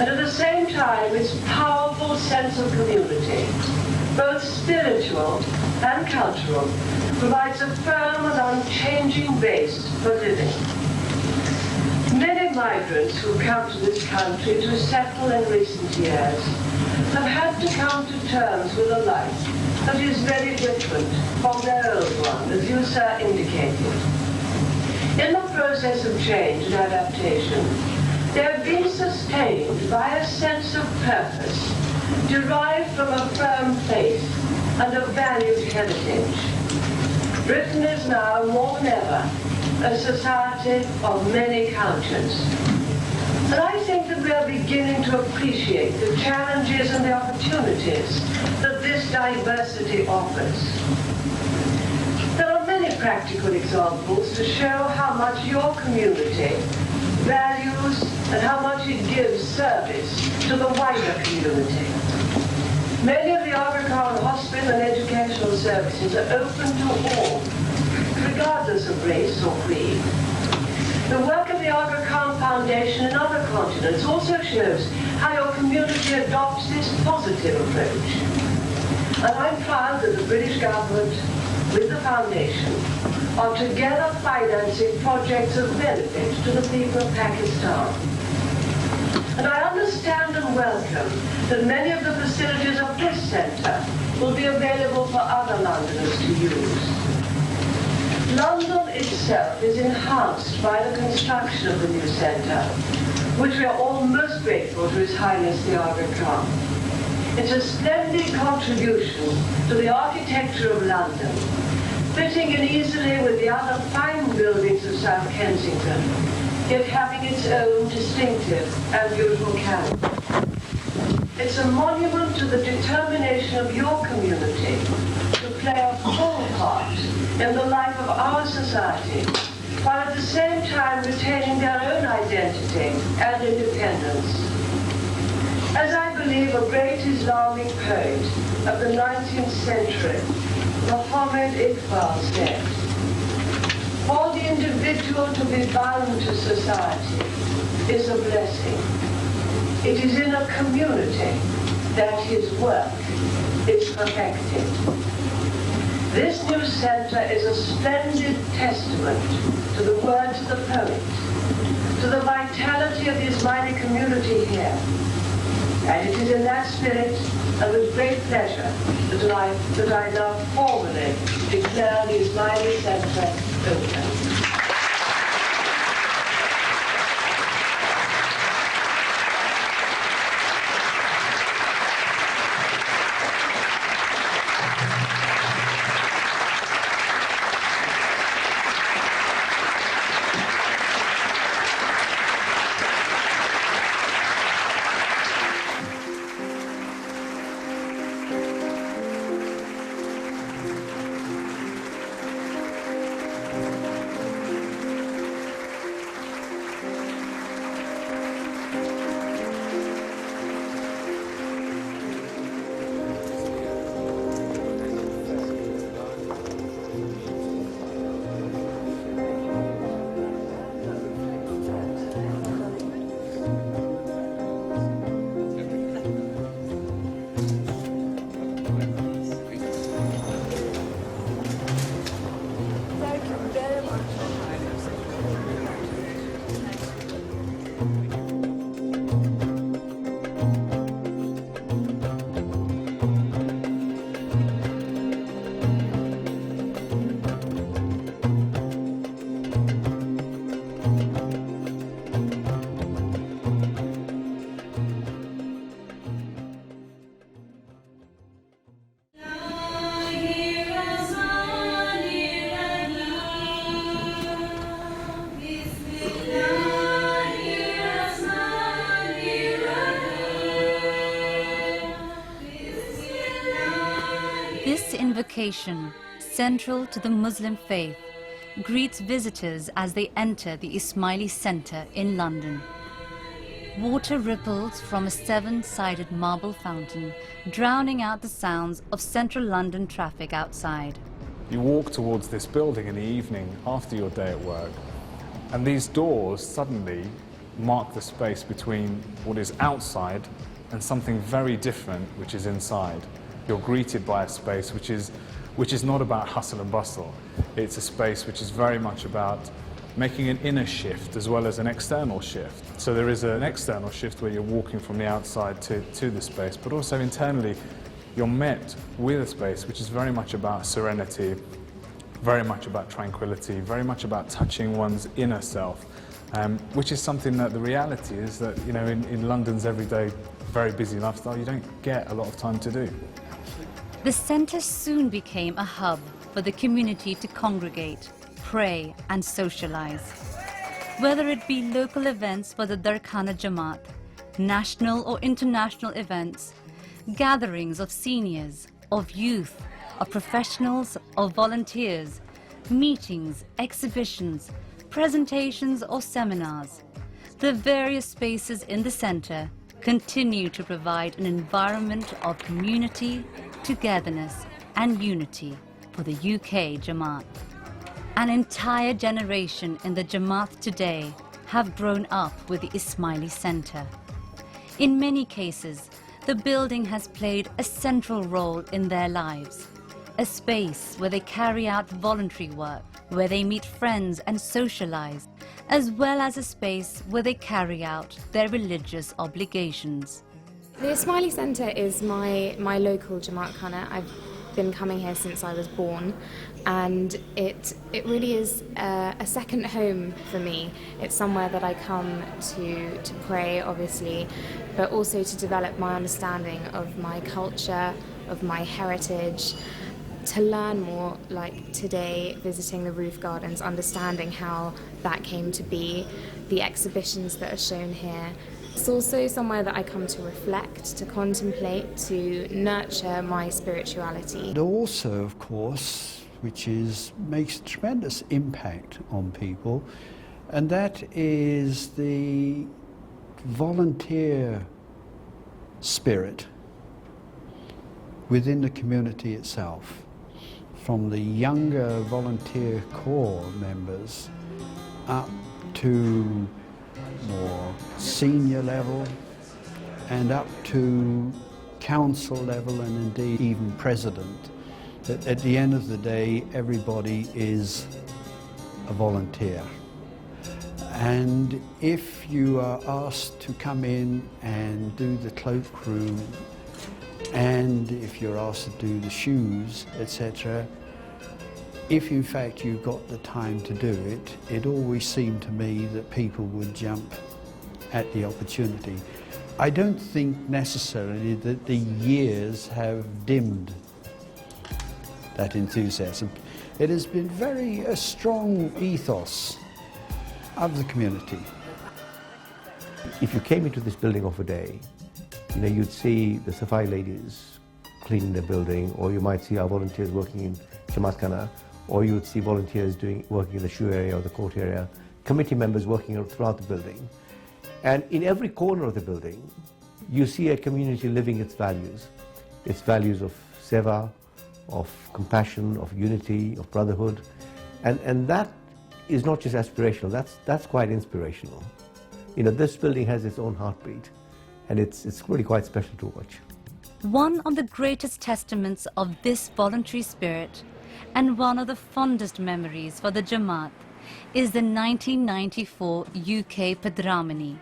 And at the same time, its powerful sense of community, both spiritual and cultural, provides a firm and unchanging base for living. Many migrants who come to this country to settle in recent years have had to come to terms with a life that is very different from their old one, as you, sir, indicated. In the process of change and adaptation, they have been sustained by a sense of purpose derived from a firm faith and a valued heritage. Britain is now more than ever a society of many cultures. And I think that we are beginning to appreciate the challenges and the opportunities that this diversity offers. There are many practical examples to show how much your community values and how much it gives service to the wider community. Many of the Aga Khan hospital and educational services are open to all, regardless of race or creed. The work of the Aga Khan Foundation in other continents also shows how your community adopts this positive approach. And I'm proud that the British government, with the foundation, are together financing projects of benefit to the people of Pakistan. And I understand and welcome that many of the facilities of this centre will be available for other Londoners to use. London itself is enhanced by the construction of the new centre, which we are all most grateful to His Highness the Aga Khan. It's a splendid contribution to the architecture of London, fitting in easily with the other fine buildings of South Kensington, yet having its own distinctive and beautiful character. It's a monument to the determination of your community to play a full part in the life of our society, while at the same time retaining their own identity and independence. As I believe a great Islamic poet of the 19th century, Muhammad Iqbal, said, for the individual to be bound to society is a blessing. It is in a community that his work is perfected. This new centre is a splendid testament to the words of the poet, to the vitality of the Ismaili community here, And it is in that spirit and with great pleasure that I now formally declare the Ismaili Centre open. This invocation, central to the Muslim faith, greets visitors as they enter the Ismaili Centre in London. Water ripples from a seven-sided marble fountain, drowning out the sounds of central London traffic outside. You walk towards this building in the evening after your day at work, and these doors suddenly mark the space between what is outside and something very different which is inside. You're greeted by a space which is not about hustle and bustle. It's a space which is very much about making an inner shift as well as an external shift. So there is an external shift where you're walking from the outside to the space, but also internally you're met with a space which is very much about serenity, very much about tranquility, very much about touching one's inner self, which is something that the reality is that, you know, in London's everyday, very busy lifestyle, you don't get a lot of time to do. The centre soon became a hub for the community to congregate, pray and socialise. Whether it be local events for the Darkhana Jamaat, national or international events, gatherings of seniors, of youth, of professionals, of volunteers, meetings, exhibitions, presentations or seminars, the various spaces in the centre continue to provide an environment of community, togetherness and unity for the UK Jamaat. An entire generation in the Jamaat today have grown up with the Ismaili Centre. In many cases, the building has played a central role in their lives, a space where they carry out voluntary work, where they meet friends and socialise, as well as a space where they carry out their religious obligations. The Ismaili Centre is my local Jamaat Khana. I've been coming here since I was born, and it really is a second home for me. It's somewhere that I come to pray, obviously, but also to develop my understanding of my culture, of my heritage, to learn more, like today visiting the roof gardens, understanding how that came to be, the exhibitions that are shown here. It's also somewhere that I come to reflect, to contemplate, to nurture my spirituality. And also, of course, which makes a tremendous impact on people, and that is the volunteer spirit within the community itself, from the younger volunteer corps members up to more senior level and up to council level and indeed even president. That at the end of the day, everybody is a volunteer. And if you are asked to come in and do the cloakroom, and if you're asked to do the shoes, etc., if in fact you got the time to do it, it always seemed to me that people would jump at the opportunity. I don't think necessarily that the years have dimmed that enthusiasm. It has been a strong ethos of the community. If you came into this building of a day, you'd see the Safai ladies cleaning the building, or you might see our volunteers working in Jamaat Khana, or you would see volunteers working in the shoe area or the court area, committee members working throughout the building. And in every corner of the building, you see a community living its values of seva, of compassion, of unity, of brotherhood. And that is not just aspirational, that's quite inspirational. This building has its own heartbeat, and it's really quite special to watch. One of the greatest testaments of this voluntary spirit, and one of the fondest memories for the Jamaat, is the 1994 UK Padramani,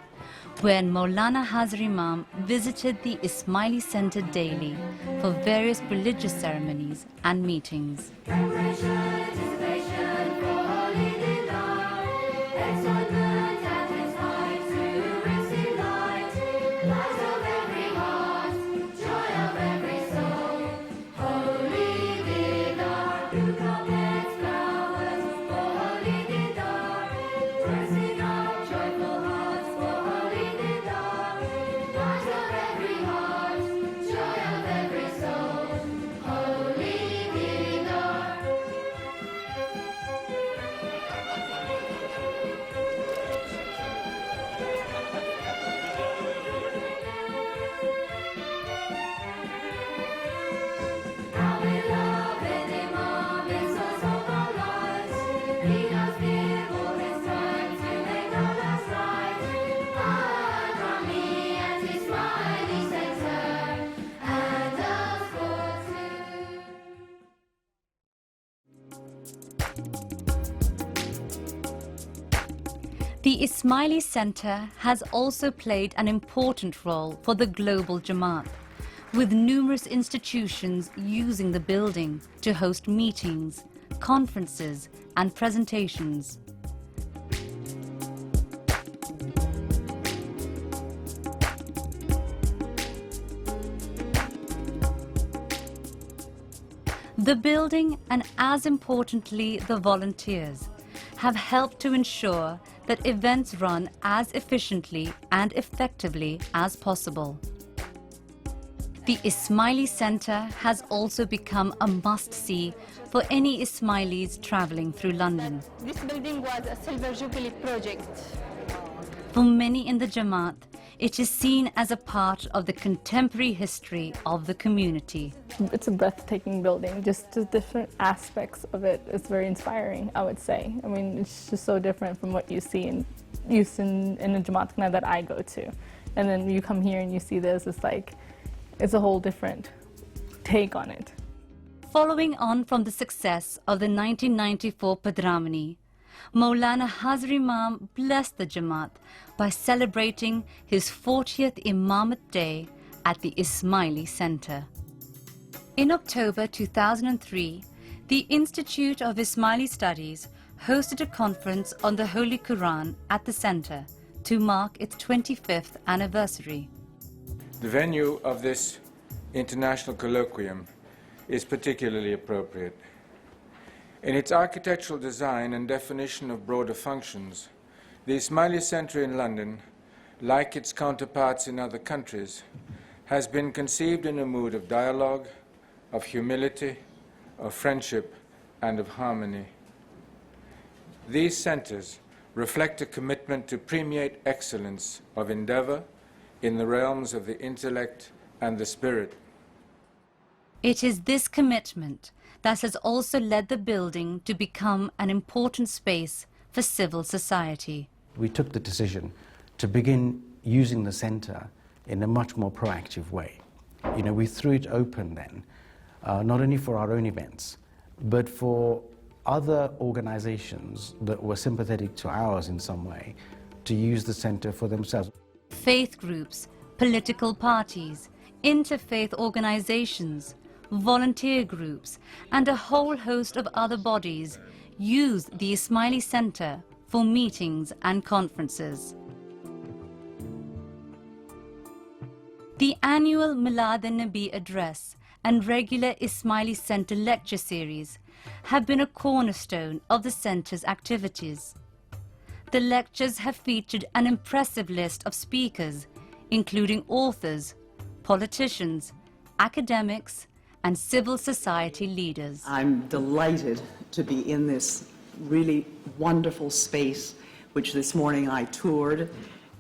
when Maulana Hazar Imam visited the Ismaili Centre daily for various religious ceremonies and meetings. The Ismaili Centre has also played an important role for the global Jamaat, with numerous institutions using the building to host meetings, conferences and presentations. The building, and as importantly the volunteers, have helped to ensure that events run as efficiently and effectively as possible. The Ismaili Centre has also become a must-see for any Ismailis travelling through London. This building was a Silver Jubilee project. For many in the Jamaat, it is seen as a part of the contemporary history of the community. It's a breathtaking building, just the different aspects of it is very inspiring, I would say. I mean, it's just so different from what you see in the Jamaat Khana that I go to. And then you come here and you see this, it's a whole different take on it. Following on from the success of the 1994 Padramani, Maulana Hazar Imam blessed the Jamaat by celebrating his 40th Imamat Day at the Ismaili Centre. In October 2003, the Institute of Ismaili Studies hosted a conference on the Holy Quran at the centre to mark its 25th anniversary. The venue of this international colloquium is particularly appropriate. In its architectural design and definition of broader functions, the Ismaili Centre in London, like its counterparts in other countries, has been conceived in a mood of dialogue, of humility, of friendship, and of harmony. These centres reflect a commitment to permeate excellence of endeavour in the realms of the intellect and the spirit. It is this commitment that has also led the building to become an important space for civil society. We took the decision to begin using the centre in a much more proactive way. We threw it open then, not only for our own events, but for other organizations that were sympathetic to ours in some way to use the center for themselves. Faith groups, political parties, interfaith organizations, volunteer groups, and a whole host of other bodies use the Ismaili Centre for meetings and conferences. The annual Milad an-Nabi address and regular Ismaili Centre lecture series have been a cornerstone of the centre's activities. The lectures have featured an impressive list of speakers, including authors, politicians, academics, and civil society leaders. I'm delighted to be in this really wonderful space, which this morning I toured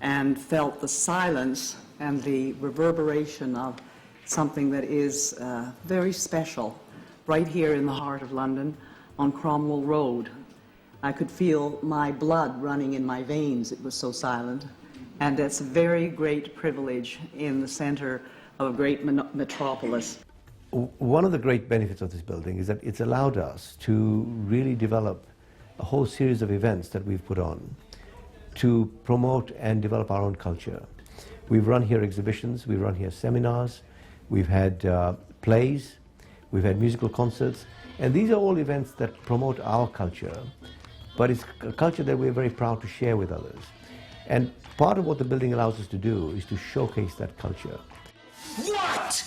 and felt the silence and the reverberation of something that is very special right here in the heart of London on Cromwell Road. I could feel my blood running in my veins, it was so silent. And it's a very great privilege in the center of a great metropolis. One of the great benefits of this building is that it's allowed us to really develop a whole series of events that we've put on to promote and develop our own culture. We've run here exhibitions, we've run here seminars, we've had plays, we've had musical concerts, and these are all events that promote our culture, but it's a culture that we're very proud to share with others. And part of what the building allows us to do is to showcase that culture. What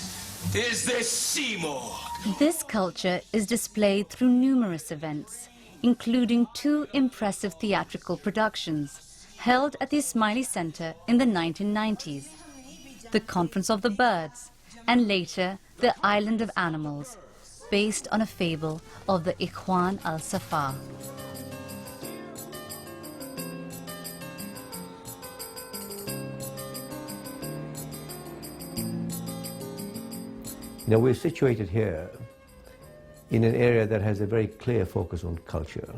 is this Seymour? This culture is displayed through numerous events, including 2 impressive theatrical productions held at the Ismaili Centre in the 1990s, the Conference of the Birds, and later the Island of Animals, based on a fable of the Ikhwan al-Safa. Now, we're situated here in an area that has a very clear focus on culture,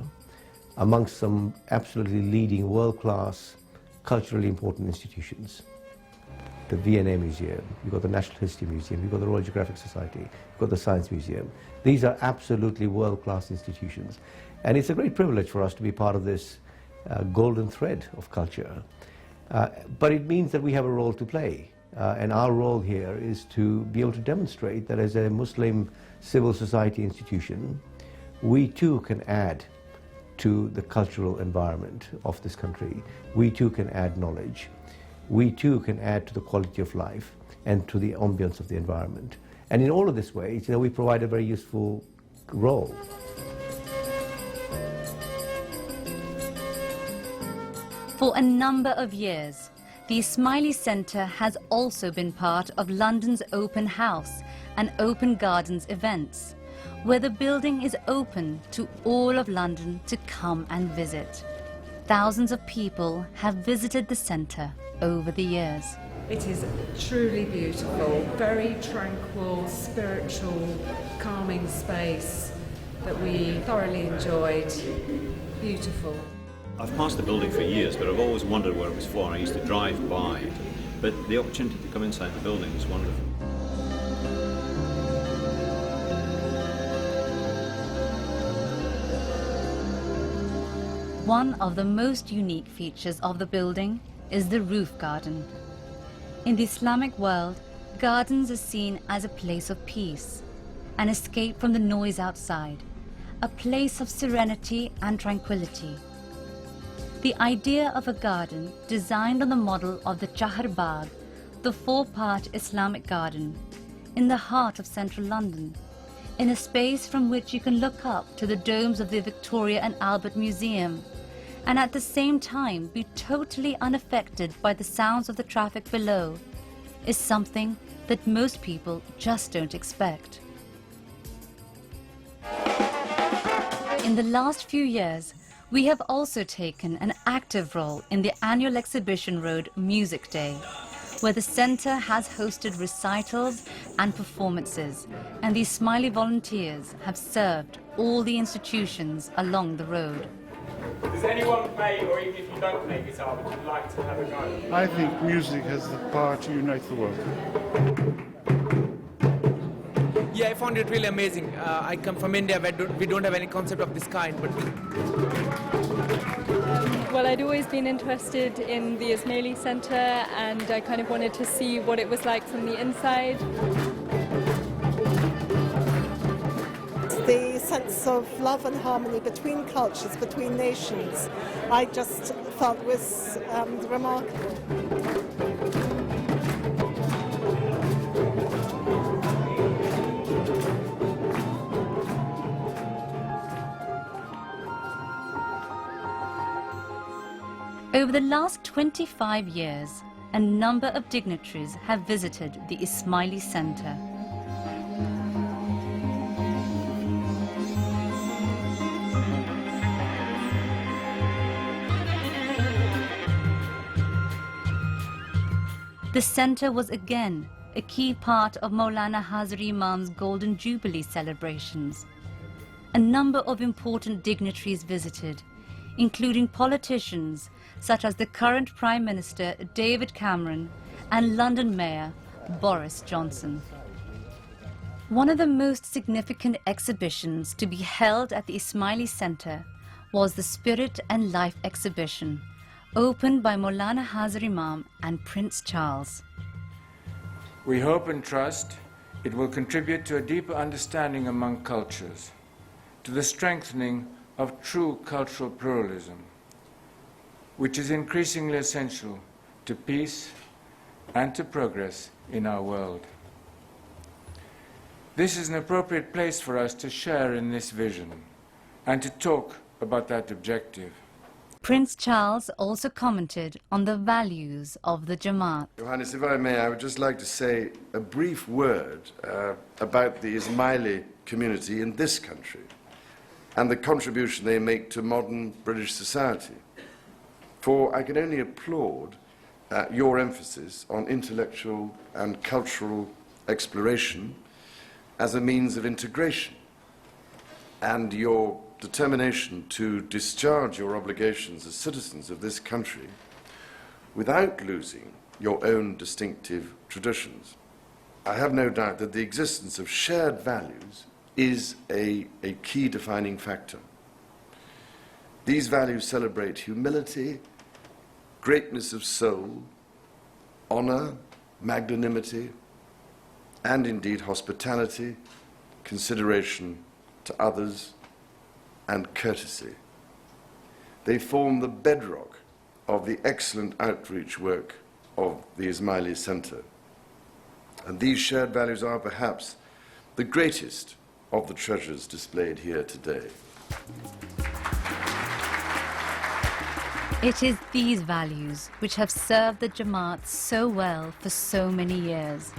amongst some absolutely leading world-class, culturally important institutions. The V&A Museum, you've got the National History Museum, you've got the Royal Geographic Society, you've got the Science Museum. These are absolutely world-class institutions. And it's a great privilege for us to be part of this golden thread of culture. But it means that we have a role to play. And our role here is to be able to demonstrate that as a Muslim civil society institution, we too can add to the cultural environment of this country. We too can add knowledge. We too can add to the quality of life and to the ambience of the environment. And in all of this ways, we provide a very useful role. For a number of years, the Ismaili Centre has also been part of London's Open House and Open Gardens events, where the building is open to all of London to come and visit. Thousands of people have visited the centre over the years. It is truly beautiful, very tranquil, spiritual, calming space that we thoroughly enjoyed. Beautiful. I've passed the building for years, but I've always wondered what it was for. I used to drive by, but the opportunity to come inside the building was wonderful. One of the most unique features of the building is the roof garden. In the Islamic world, gardens are seen as a place of peace, an escape from the noise outside, a place of serenity and tranquility. The idea of a garden designed on the model of the Chahar Bagh, the 4-part Islamic garden, in the heart of central London, in a space from which you can look up to the domes of the Victoria and Albert Museum, and at the same time be totally unaffected by the sounds of the traffic below, is something that most people just don't expect. In the last few years, we have also taken an active role in the annual Exhibition Road Music Day, where the centre has hosted recitals and performances, and the Ismaili volunteers have served all the institutions along the road. Does anyone play, or even if you don't play guitar, would you like to have a go? I think music has the power to unite the world. Yeah, I found it really amazing. I come from India where we don't have any concept of this kind. But well, I'd always been interested in the Ismaili Centre, and I kind of wanted to see what it was like from the inside. The sense of love and harmony between cultures, between nations, I just felt was remarkable. Over the last 25 years, a number of dignitaries have visited the Ismaili Centre. The centre was again a key part of Maulana Hazari Imam's Golden Jubilee celebrations. A number of important dignitaries visited, including politicians such as the current Prime Minister David Cameron and London Mayor Boris Johnson. One of the most significant exhibitions to be held at the Ismaili Centre was the Spirit and Life exhibition, opened by Maulana Hazari Imam and Prince Charles. We hope and trust it will contribute to a deeper understanding among cultures, to the strengthening of true cultural pluralism, which is increasingly essential to peace and to progress in our world. This is an appropriate place for us to share in this vision and to talk about that objective. Prince Charles also commented on the values of the Jamaat. Your Highness, if I may, I would just like to say a brief word about the Ismaili community in this country and the contribution they make to modern British society. For I can only applaud your emphasis on intellectual and cultural exploration as a means of integration, and your determination to discharge your obligations as citizens of this country without losing your own distinctive traditions. I have no doubt that the existence of shared values is a key defining factor. These values celebrate humility, greatness of soul, honor, magnanimity, and indeed hospitality, consideration to others, and courtesy. They form the bedrock of the excellent outreach work of the Ismaili Centre. And these shared values are perhaps the greatest of the treasures displayed here today. It is these values which have served the Jamaat so well for so many years,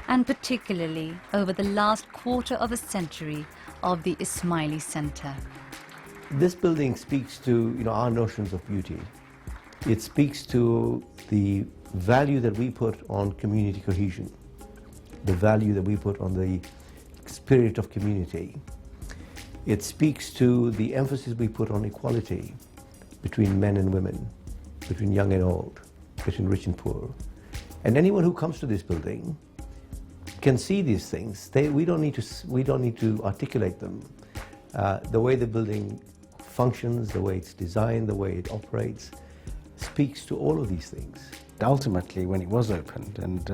and particularly over the last quarter of a century of the Ismaili Centre. This building speaks to our notions of beauty. It speaks to the value that we put on community cohesion, the value that we put on the spirit of community. It speaks to the emphasis we put on equality between men and women, between young and old, between rich and poor. And anyone who comes to this building can see these things. We don't need to articulate them. The way the building functions, the way it's designed, the way it operates, speaks to all of these things. Ultimately, when it was opened and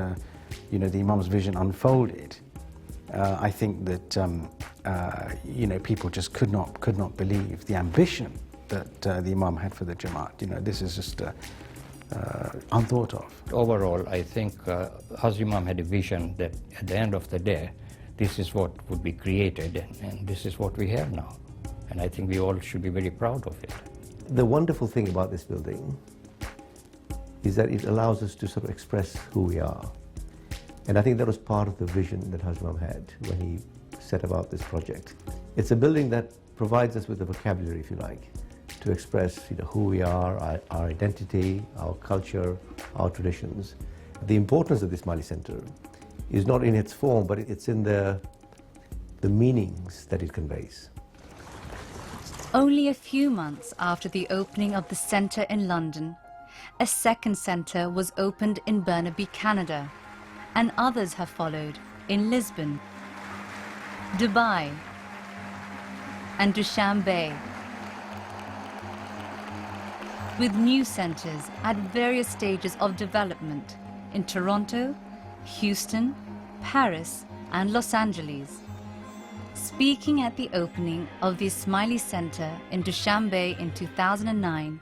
the Imam's vision unfolded, I think that people just could not believe the ambition that the Imam had for the Jamaat. This is just unthought of. Overall, I think Hazari Imam had a vision that at the end of the day, this is what would be created, and this is what we have now. And I think we all should be very proud of it. The wonderful thing about this building is that it allows us to sort of express who we are. And I think that was part of the vision that Hazari Imam had when he set about this project. It's a building that provides us with a vocabulary, if you like, to express who we are, our identity, our culture, our traditions. The importance of the Ismaili Centre is not in its form, but it's in the meanings that it conveys. Only a few months after the opening of the centre in London, a second centre was opened in Burnaby, Canada, and others have followed in Lisbon, Dubai, and Dushanbe, with new centres at various stages of development in Toronto, Houston, Paris, and Los Angeles. Speaking at the opening of the Ismaili Centre in Dushanbe in 2009,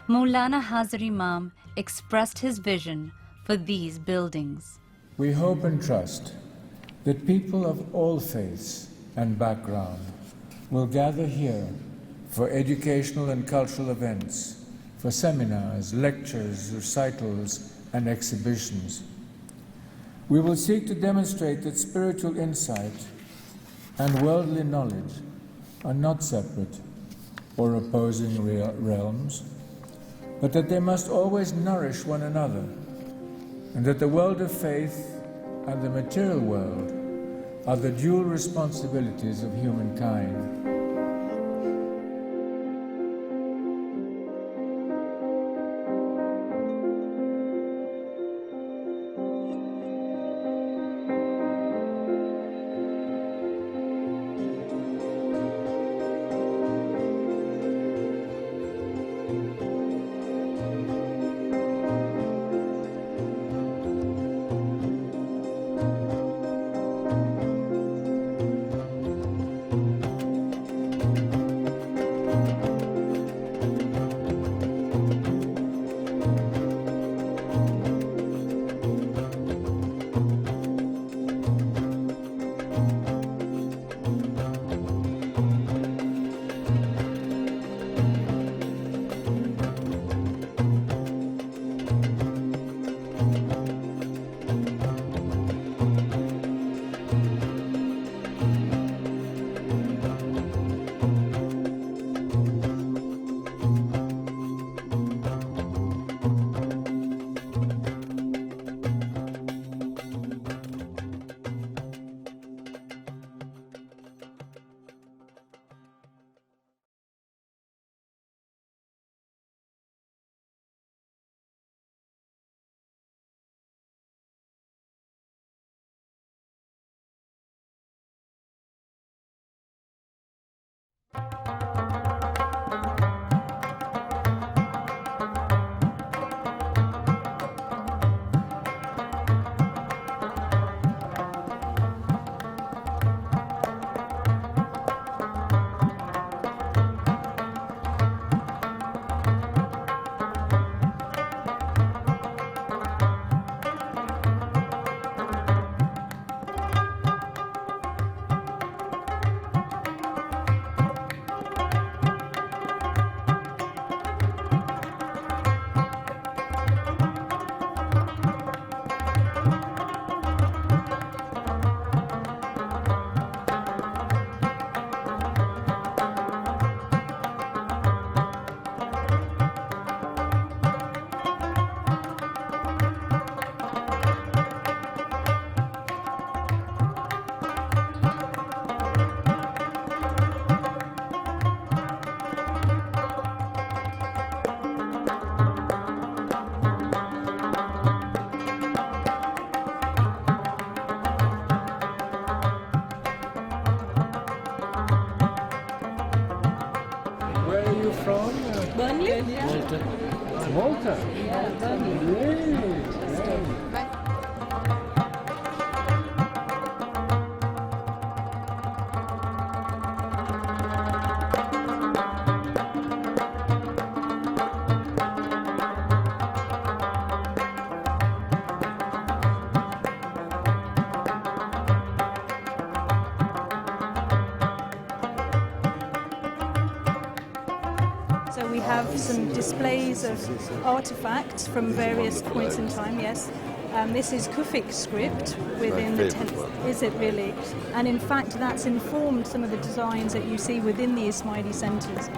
Maulana Hazar Imam expressed his vision for these buildings. We hope and trust that people of all faiths and background will gather here for educational and cultural events, for seminars, lectures, recitals, and exhibitions. We will seek to demonstrate that spiritual insight and worldly knowledge are not separate or opposing realms, but that they must always nourish one another, and that the world of faith and the material world are the dual responsibilities of humankind. Malta. So we have some displays of artifacts from various points in time, yes. This is Kufic script within the 10th. Is it really? And in fact, that's informed some of the designs that you see within the Ismaili centres.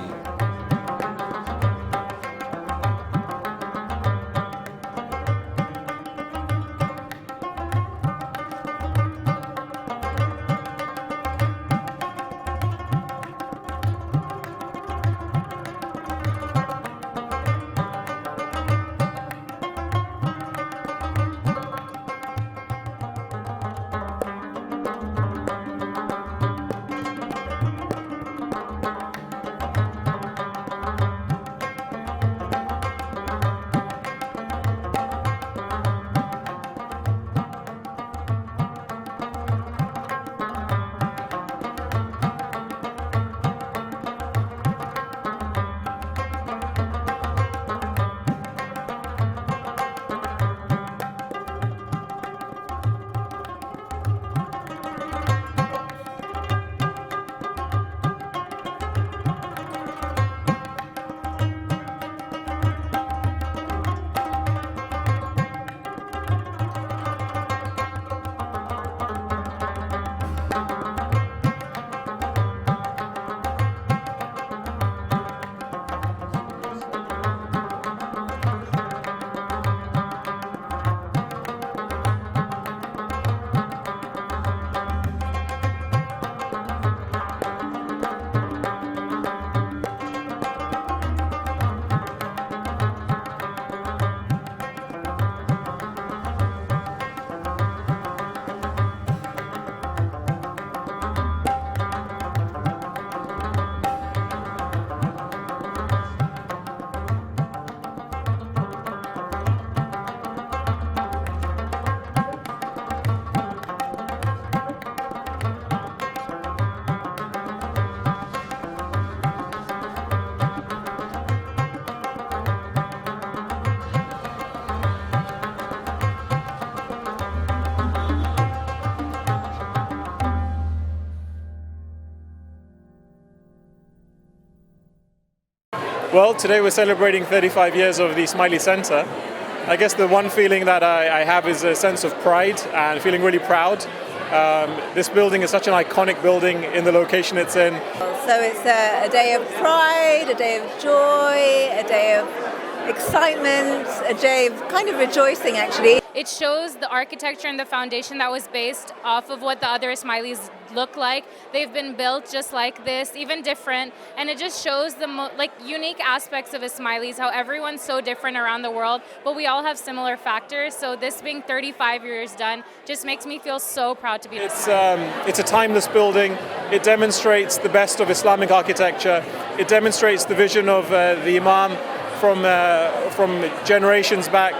Well, today we're celebrating 35 years of the Ismaili Centre. I guess the one feeling that I have is a sense of pride and feeling really proud. This building is such an iconic building in the location it's in. So it's a day of pride, a day of joy, a day of excitement, a day of kind of rejoicing actually. It shows the architecture and the foundation that was based off of what the other Ismailis look like. They've been built just like this, even different, and it just shows the unique aspects of Ismailis, how everyone's so different around the world, but we all have similar factors. So this being 35 years done just makes me feel so proud to be It's a timeless building. It demonstrates the best of Islamic architecture. It demonstrates the vision of the Imam from generations back.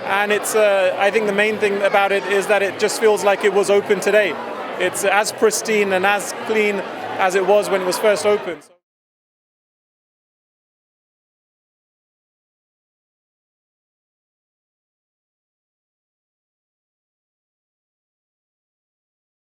And I think the main thing about it is that it just feels like it was opened today. It's as pristine and as clean as it was when it was first opened.